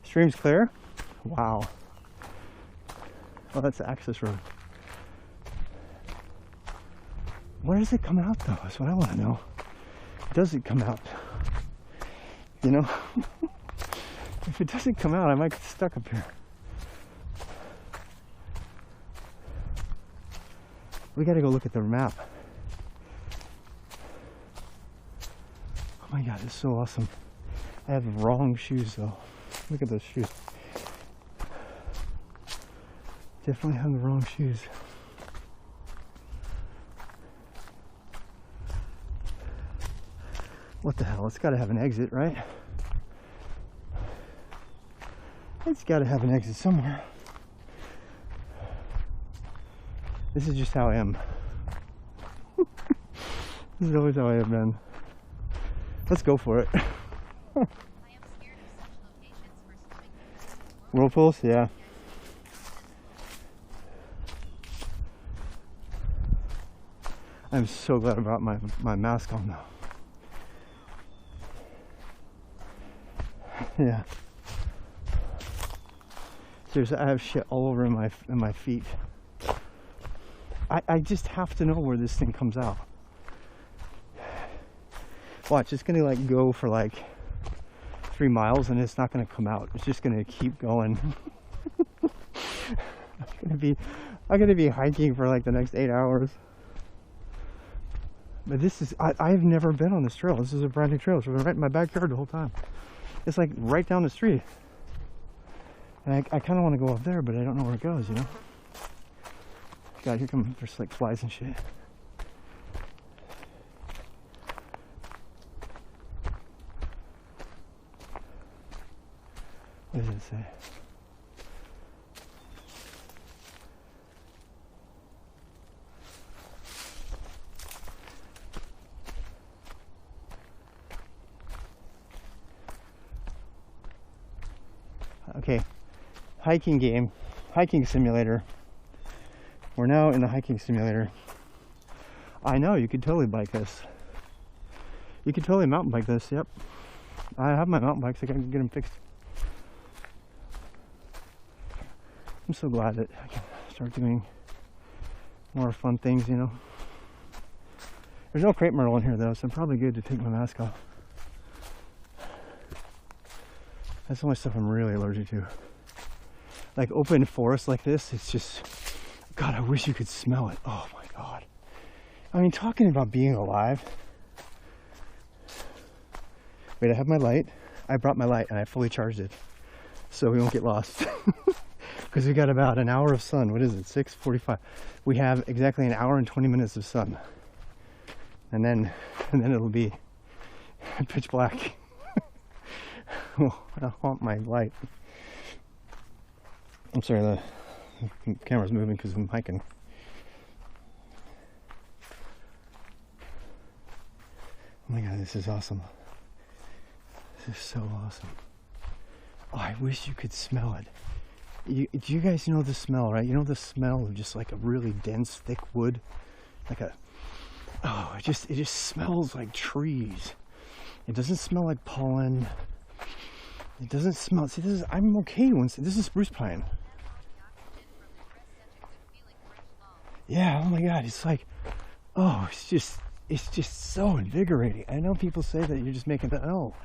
Stream's clear? Wow. Oh, that's the access road. Where does it come out though? That's what I want to know. Does it come out? You know? If it doesn't come out, I might get stuck up here. We gotta go look at the map. Oh my God, it's so awesome. I have the wrong shoes though. Look at those shoes. Definitely have the wrong shoes. What the hell? It's gotta have an exit, right? It's gotta have an exit somewhere. This is just how I am. This is always how I have been. Let's go for it. Whirlpools? Yeah. I'm so glad about my mask on now. Yeah. Seriously, I have shit all over in my feet. I just have to know where this thing comes out. Watch, it's gonna like go for like 3 miles and it's not gonna come out. It's just gonna keep going. I'm gonna be hiking for like the next 8 hours. But this is, I've never been on this trail. This is a brand new trail. It's right in my backyard the whole time. It's like right down the street. And I kind of want to go up there, but I don't know where it goes, you know? God, here come, there's like flies and shit. What does it say? Okay, hiking simulator. We're now in the hiking simulator. I know, you could totally bike this. You could totally mountain bike this, yep. I have my mountain bikes, I can get them fixed. I'm so glad that I can start doing more fun things, you know. There's no crepe myrtle in here though, so I'm probably good to take my mask off. That's the only stuff I'm really allergic to. Like open forest like this, it's just, God, I wish you could smell it. Oh my God. I mean, talking about being alive. Wait, I have my light. I brought my light and I fully charged it, so we won't get lost. Because we got about an hour of sun. What is it? 6:45. We have exactly an hour and 20 minutes of sun, and then it'll be pitch black. Oh, I want my light. I'm sorry, the camera's moving because I'm hiking. Oh my God, this is awesome. This is so awesome. Oh, I wish you could smell it. Do you guys know the smell, right? You know the smell of just like a really dense, thick wood? Like a, oh, it just smells like trees. It doesn't smell like pollen. It doesn't smell, see, this is, I'm okay once, this is spruce pine. Yeah, oh my God, it's like, oh, it's just so invigorating. I know people say that you're just making that, no.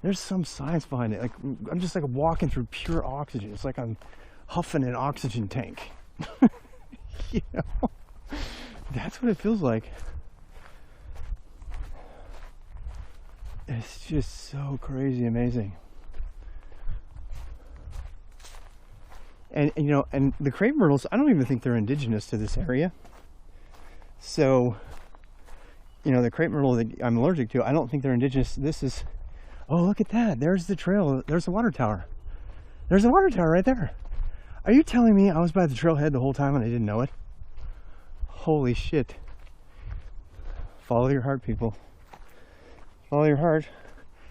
There's some science behind it. Like, I'm just like walking through pure oxygen. It's like I'm huffing an oxygen tank. You know? That's what it feels like. It's just so crazy amazing. And you know, and the crepe myrtles, I don't even think they're indigenous to this area. So, you know, the crepe myrtle that I'm allergic to, I don't think they're indigenous. This is, oh, look at that. There's the trail. There's the water tower. There's the water tower right there. Are you telling me I was by the trailhead the whole time and I didn't know it? Holy shit. Follow your heart, people. Follow your heart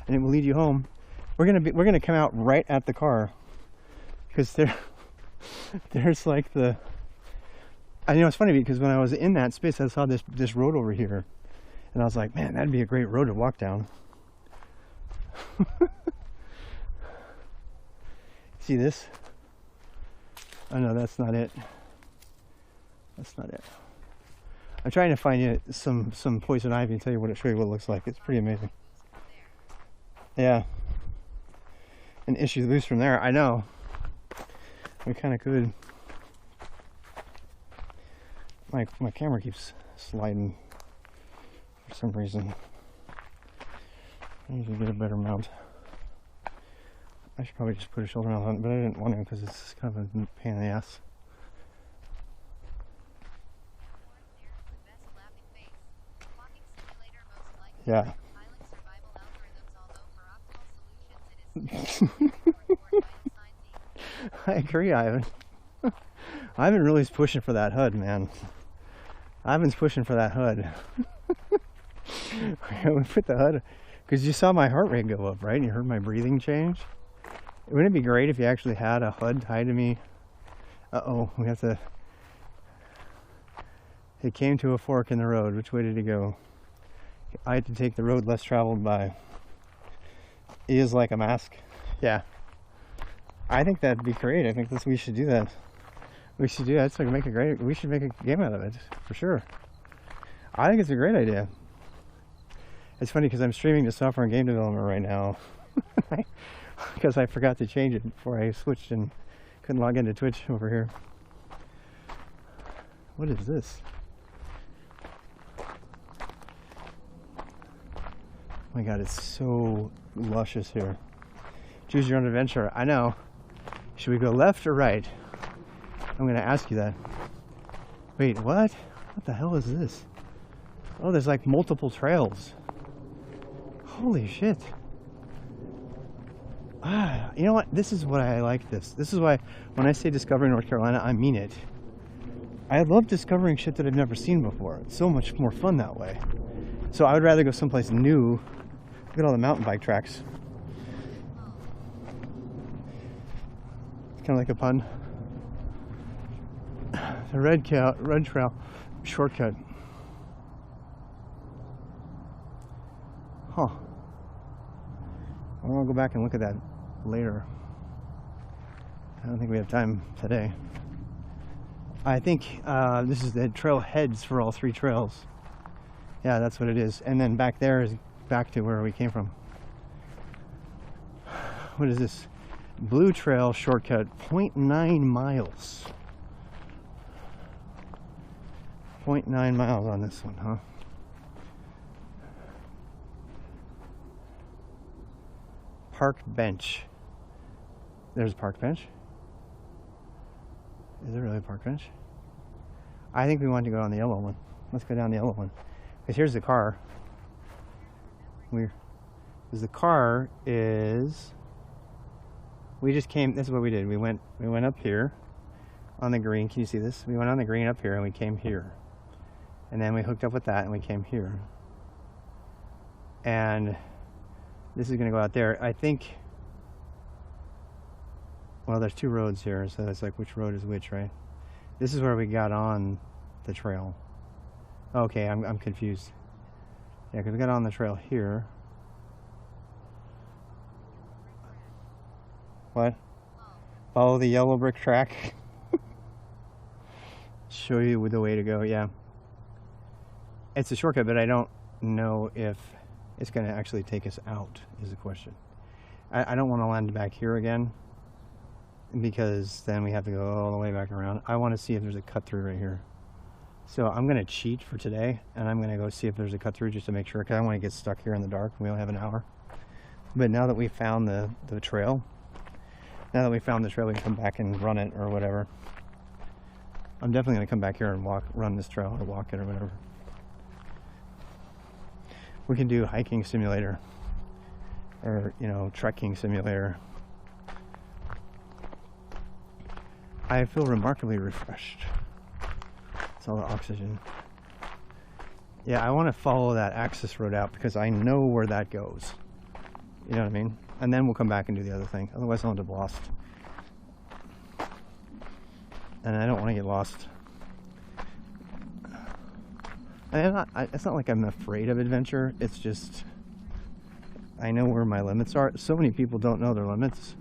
and it will lead you home. We're gonna come out right at the car because there's like the, I know it's funny because when I was in that space I saw this road over here and I was like, man, that'd be a great road to walk down. See this? Oh no, that's not it. That's not it. I'm trying to find you some poison ivy and show you what it looks like. It's pretty amazing. Yeah. And issue the boost from there. I know. We kind of could. My camera keeps sliding for some reason. I need to get a better mount. I should probably just put a shoulder mount on it, but I didn't want to because it's kind of a pain in the ass. Yeah. I agree, Ivan. Ivan really is pushing for that HUD, man. Ivan's pushing for that HUD. We put the HUD, because you saw my heart rate go up, right? And you heard my breathing change. Wouldn't it be great if you actually had a HUD tied to me? Uh-oh, we have to... It came to a fork in the road. Which way did it go? I had to take the road less traveled by. It is like a mask. Yeah. I think that'd be great. I think we should do that. We should do that. It's like make a great, we should make a game out of it, for sure. I think it's a great idea. It's funny because I'm streaming to software and game development right now. Because I forgot to change it before I switched and couldn't log into Twitch over here. What is this? Oh my God, it's so luscious here. Choose your own adventure. I know. Should we go left or right? I'm going to ask you that. Wait, what? What the hell is this? Oh, there's like multiple trails. Holy shit. Ah, you know what? This is what I like this. This is why when I say discovering North Carolina, I mean it. I love discovering shit that I've never seen before. It's so much more fun that way. So I would rather go someplace new. Look at all the mountain bike tracks. It's kind of like a pun. The red trail shortcut. Huh. I want to go back and look at that later. I don't think we have time today. I think this is the trail heads for all three trails. Yeah, that's what it is. And then back there is back to where we came from. What is this? Blue Trail shortcut, 0.9 miles. 0.9 miles on this one, huh? Park bench. There's a park bench. Is there really a park bench? I think we want to go on the yellow one. Let's go down the yellow one. Because here's the car. Because the car is... We just came... This is what we did. We went up here on the green. Can you see this? We went on the green up here and we came here. And then we hooked up with that and we came here. And this is going to go out there. I think... Well, there's two roads here, so it's like which road is which, right? This is where we got on the trail. Okay, I'm confused. Yeah, because we got on the trail here. What? Follow the yellow brick track. Show you the way to go, yeah. It's a shortcut, but I don't know if it's going to actually take us out, is the question. I don't want to land back here again, because then we have to go all the way back around. I want to see if there's a cut through right here. So I'm going to cheat for today, and I'm going to go see if there's a cut through just to make sure, because I don't want to get stuck here in the dark. We only have an hour. But now that we found the trail, we can come back and run it or whatever. I'm definitely going to come back here and run this trail or walk it or whatever. We can do hiking simulator or, you know, trekking simulator. I feel remarkably refreshed. It's all the oxygen. Yeah, I want to follow that access road out because I know where that goes. You know what I mean? And then we'll come back and do the other thing. Otherwise I'll end up lost. And I don't want to get lost. It's not like I'm afraid of adventure. It's just I know where my limits are. So many people don't know their limits.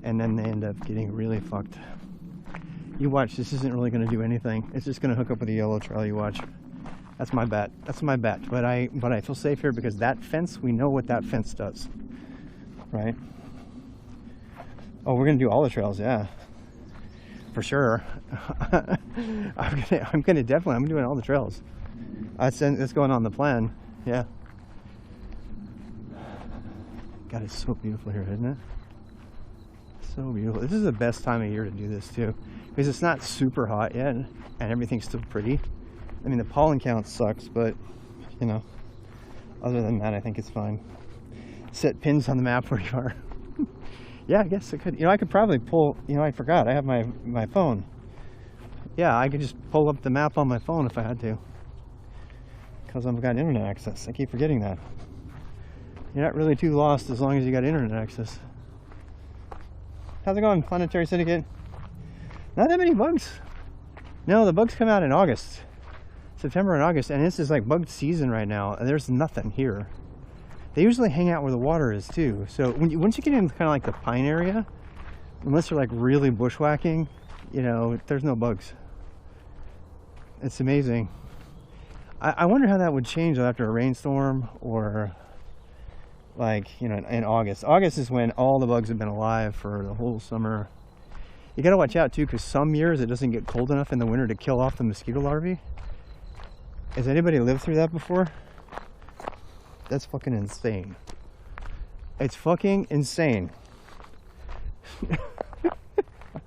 And then they end up getting really fucked. You watch, this isn't really going to do anything. It's just going to hook up with the yellow trail. You watch. That's my bet. That's my bet. But I feel safe here because that fence, we know what that fence does. Right? Oh, we're going to do all the trails, yeah. For sure. I'm doing all the trails. That's going on the plan. Yeah. God, it's so beautiful here, isn't it? So beautiful. This is the best time of year to do this too, because it's not super hot yet and everything's still pretty. I mean, the pollen count sucks, but you know, other than that, I think it's fine. Set pins on the map where you are. Yeah, I guess I could. You know, I could probably pull. You know, I forgot. I have my phone. Yeah, I could just pull up the map on my phone if I had to, because I've got internet access. I keep forgetting that. You're not really too lost as long as you got internet access. How's it going, Planetary Syndicate? Not that many bugs. No, the bugs come out in August. September and August, and this is like bug season right now, and there's nothing here. They usually hang out where the water is too. So once you get into kind of like the pine area, unless they're like really bushwhacking, you know, there's no bugs. It's amazing. I wonder how that would change after a rainstorm or like, you know, in August. August is when all the bugs have been alive for the whole summer. You gotta watch out too, because some years it doesn't get cold enough in the winter to kill off the mosquito larvae. Has anybody lived through that before? That's fucking insane. It's fucking insane.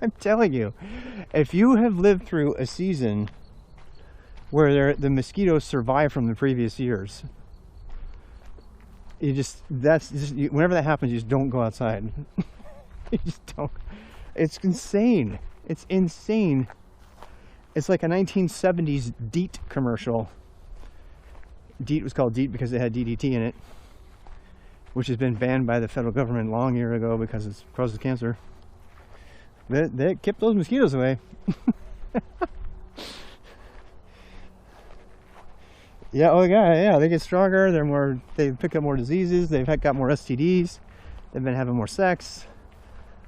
I'm telling you, if you have lived through a season where the mosquitoes survive from the previous years, whenever that happens, you just don't go outside. You just don't. It's insane. It's insane. It's like a 1970s DEET commercial. DEET was called DEET because it had DDT in it, which has been banned by the federal government long year ago because it causes cancer. They kept those mosquitoes away. Yeah, oh yeah, they get stronger, they pick up more diseases, they've got more STDs, they've been having more sex.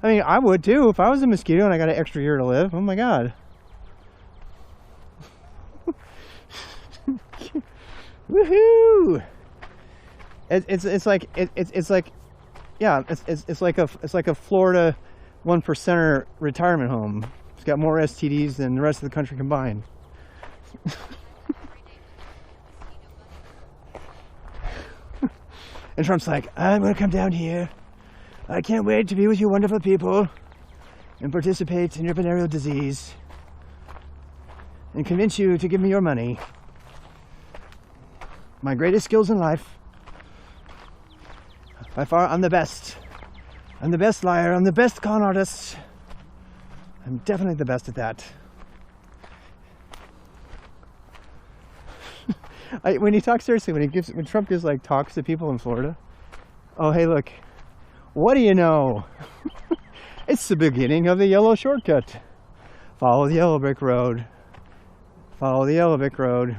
I mean, I would too, if I was a mosquito and I got an extra year to live. Oh my god. Woohoo! It's like yeah, it's like a Florida 1%er retirement home. It's got more STDs than the rest of the country combined. And Trump's like, I'm gonna come down here. I can't wait to be with you wonderful people and participate in your venereal disease and convince you to give me your money. My greatest skills in life. By far, I'm the best. I'm the best liar. I'm the best con artist. I'm definitely the best at that. When he talks seriously, when Trump gives like talks to people in Florida, oh hey look, what do you know? It's the beginning of the yellow shortcut. Follow the yellow brick road. Follow the yellow brick road.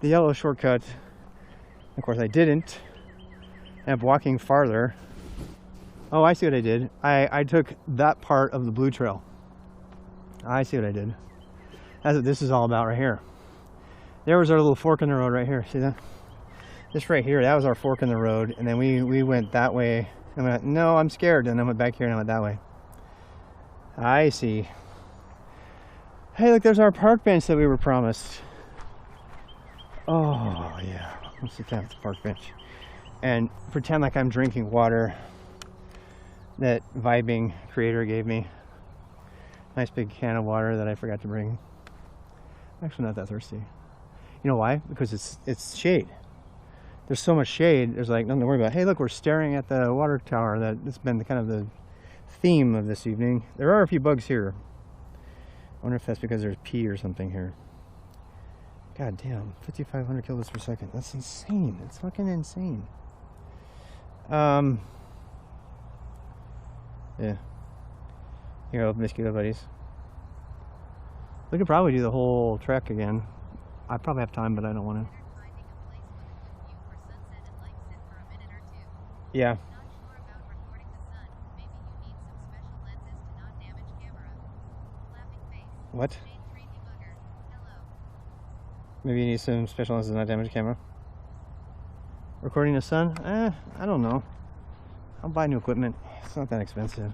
The yellow shortcut. Of course I didn't. I'm walking farther. Oh, I see what I did. I took that part of the blue trail. I see what I did. That's what this is all about right here. There was our little fork in the road right here. See that? This right here, that was our fork in the road. And then we went that way. And went, no, I'm scared. And I went back here and I went that way. I see. Hey, look, there's our park bench that we were promised. Oh, yeah. Let's sit down at the park bench and pretend like I'm drinking water that Vibing creator gave me. Nice big can of water that I forgot to bring. I'm actually not that thirsty. You know why? Because it's shade. There's so much shade, there's like nothing to worry about. Hey look, we're staring at the water tower. That's been kind of the theme of this evening. There are a few bugs here. I wonder if that's because there's pee or something here. God damn, 5,500 kilobits per second. That's insane. It's fucking insane. Yeah. Here, mosquito buddies. We could probably do the whole trek again. I probably have time, but I don't want to. Yeah. What? Maybe you need some special lenses to not damage camera. Recording the sun? I don't know. I'll buy new equipment. It's not that expensive.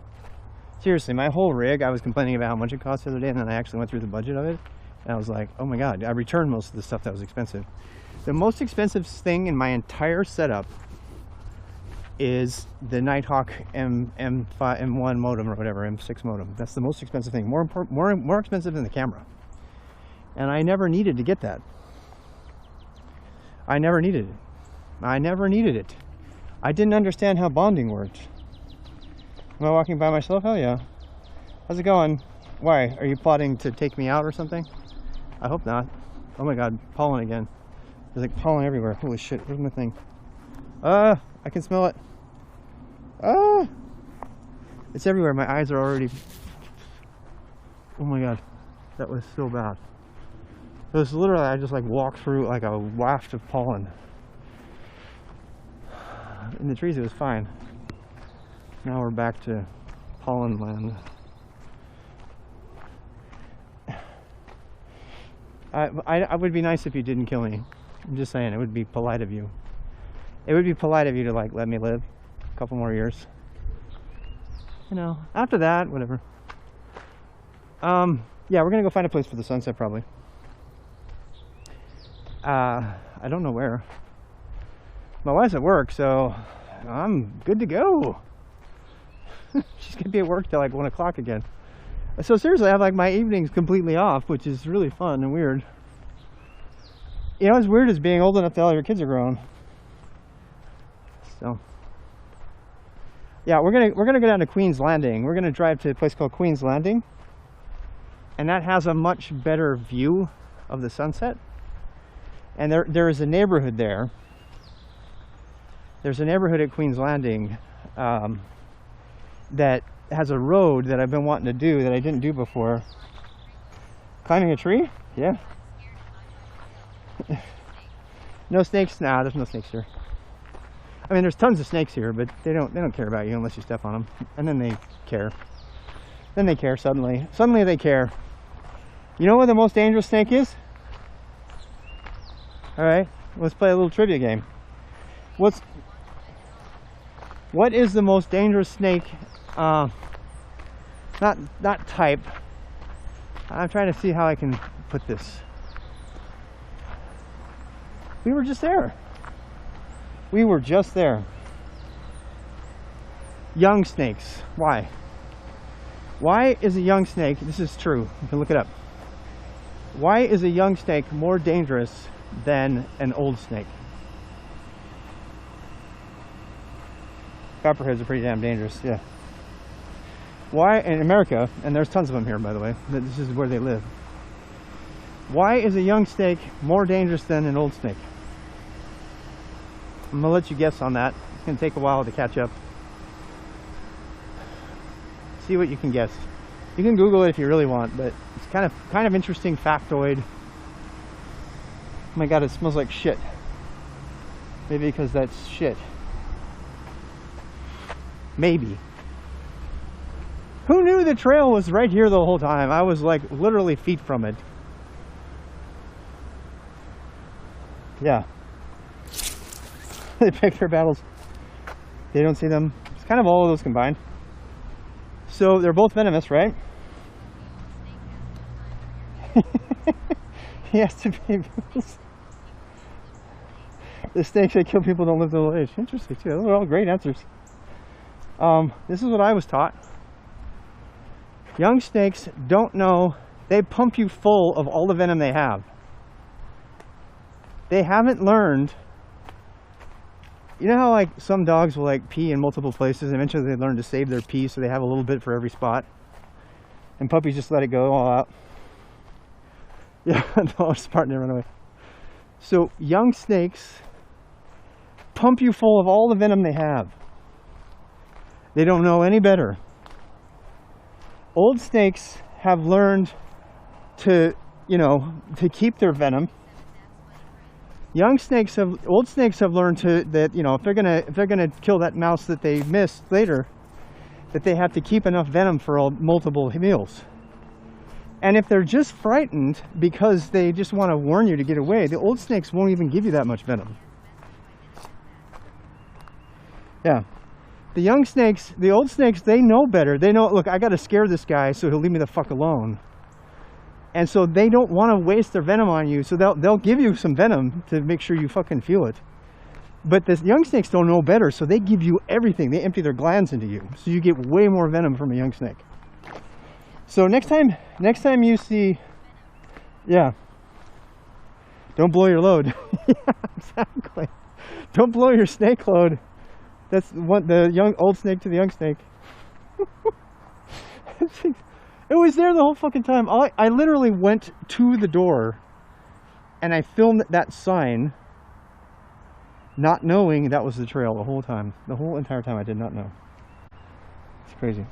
Seriously, my whole rig, I was complaining about how much it cost the other day, and then I actually went through the budget of it, and I was like, oh my god, I returned most of the stuff that was expensive. The most expensive thing in my entire setup is the Nighthawk M1 modem or whatever, M6 modem. That's the most expensive thing. More expensive than the camera. And I never needed to get that. I never needed it. I never needed it. I didn't understand how bonding worked. Am I walking by myself? Hell yeah. How's it going? Why? Are you plotting to take me out or something? I hope not. Oh my god, pollen again. There's like pollen everywhere. Holy shit, where's my thing? I can smell it. It's everywhere. My eyes are already... Oh my god. That was so bad. It was literally, I just like walked through like a waft of pollen. In the trees it was fine. Now we're back to pollen land. I would be nice if you didn't kill me. I'm just saying, it would be polite of you. It would be polite of you to like let me live a couple more years. You know, after that, whatever. Yeah, we're gonna go find a place for the sunset probably. I don't know where. My wife's at work, so I'm good to go. She's gonna be at work till like 1 o'clock again. So seriously, I have like my evenings completely off, which is really fun and weird. You know, as weird as being old enough that all your kids are grown. So, yeah, we're gonna go down to Queen's Landing. We're gonna drive to a place called Queen's Landing, and that has a much better view of the sunset. And there is a neighborhood there. There's a neighborhood at Queen's Landing that has a road that I've been wanting to do that I didn't do before. Climbing a tree? Yeah. No snakes? Nah, there's no snakes here. I mean, there's tons of snakes here, but they don't care about you unless you step on them. And then they care. Then they care suddenly. Suddenly they care. You know what the most dangerous snake is? All right. Let's play a little trivia game. What is the most dangerous snake? Not type. I'm trying to see how I can put this. We were just there. We were just there. Young snakes. Why? Why is a young snake, this is true, you can look it up. Why is a young snake more dangerous than an old snake? Copperheads are pretty damn dangerous, yeah. Why, in America, and there's tons of them here by the way, this is where they live. Why is a young snake more dangerous than an old snake? I'm gonna let you guess on that. It's gonna take a while to catch up. See what you can guess. You can Google it if you really want, but it's kind of interesting factoid. Oh my god, it smells like shit. Maybe because that's shit. Maybe. Who knew the trail was right here the whole time? I was like literally feet from it. Yeah. They pick their battles. They don't see them. It's kind of all of those combined. So they're both venomous, right? He has to be. The snakes that kill people don't live to old age. Interesting too. Those are all great answers. This is what I was taught. Young snakes don't know. They pump you full of all the venom they have. They haven't learned. You know how like some dogs will like pee in multiple places and eventually they learn to save their pee so they have a little bit for every spot? And puppies just let it go all out. Yeah, no, smart and they run away. So young snakes pump you full of all the venom they have. They don't know any better. Old snakes have learned to, to keep their venom. Old snakes have learned that if they're gonna kill that mouse that they missed later, that they have to keep enough venom for multiple meals. And if they're just frightened because they just want to warn you to get away, the old snakes won't even give you that much venom. Yeah. The old snakes, they know better. They know, look, I got to scare this guy so he'll leave me the fuck alone. And so they don't want to waste their venom on you, so they'll give you some venom to make sure you fucking feel it. But the young snakes don't know better, so they give you everything. They empty their glands into you, so you get way more venom from a young snake. So next time you see, yeah, don't blow your load. Yeah, exactly. Don't blow your snake load. That's what the old snake to the young snake. It was there the whole fucking time. I literally went to the door and I filmed that sign, not knowing that was the trail the whole time. The whole entire time I did not know. It's crazy.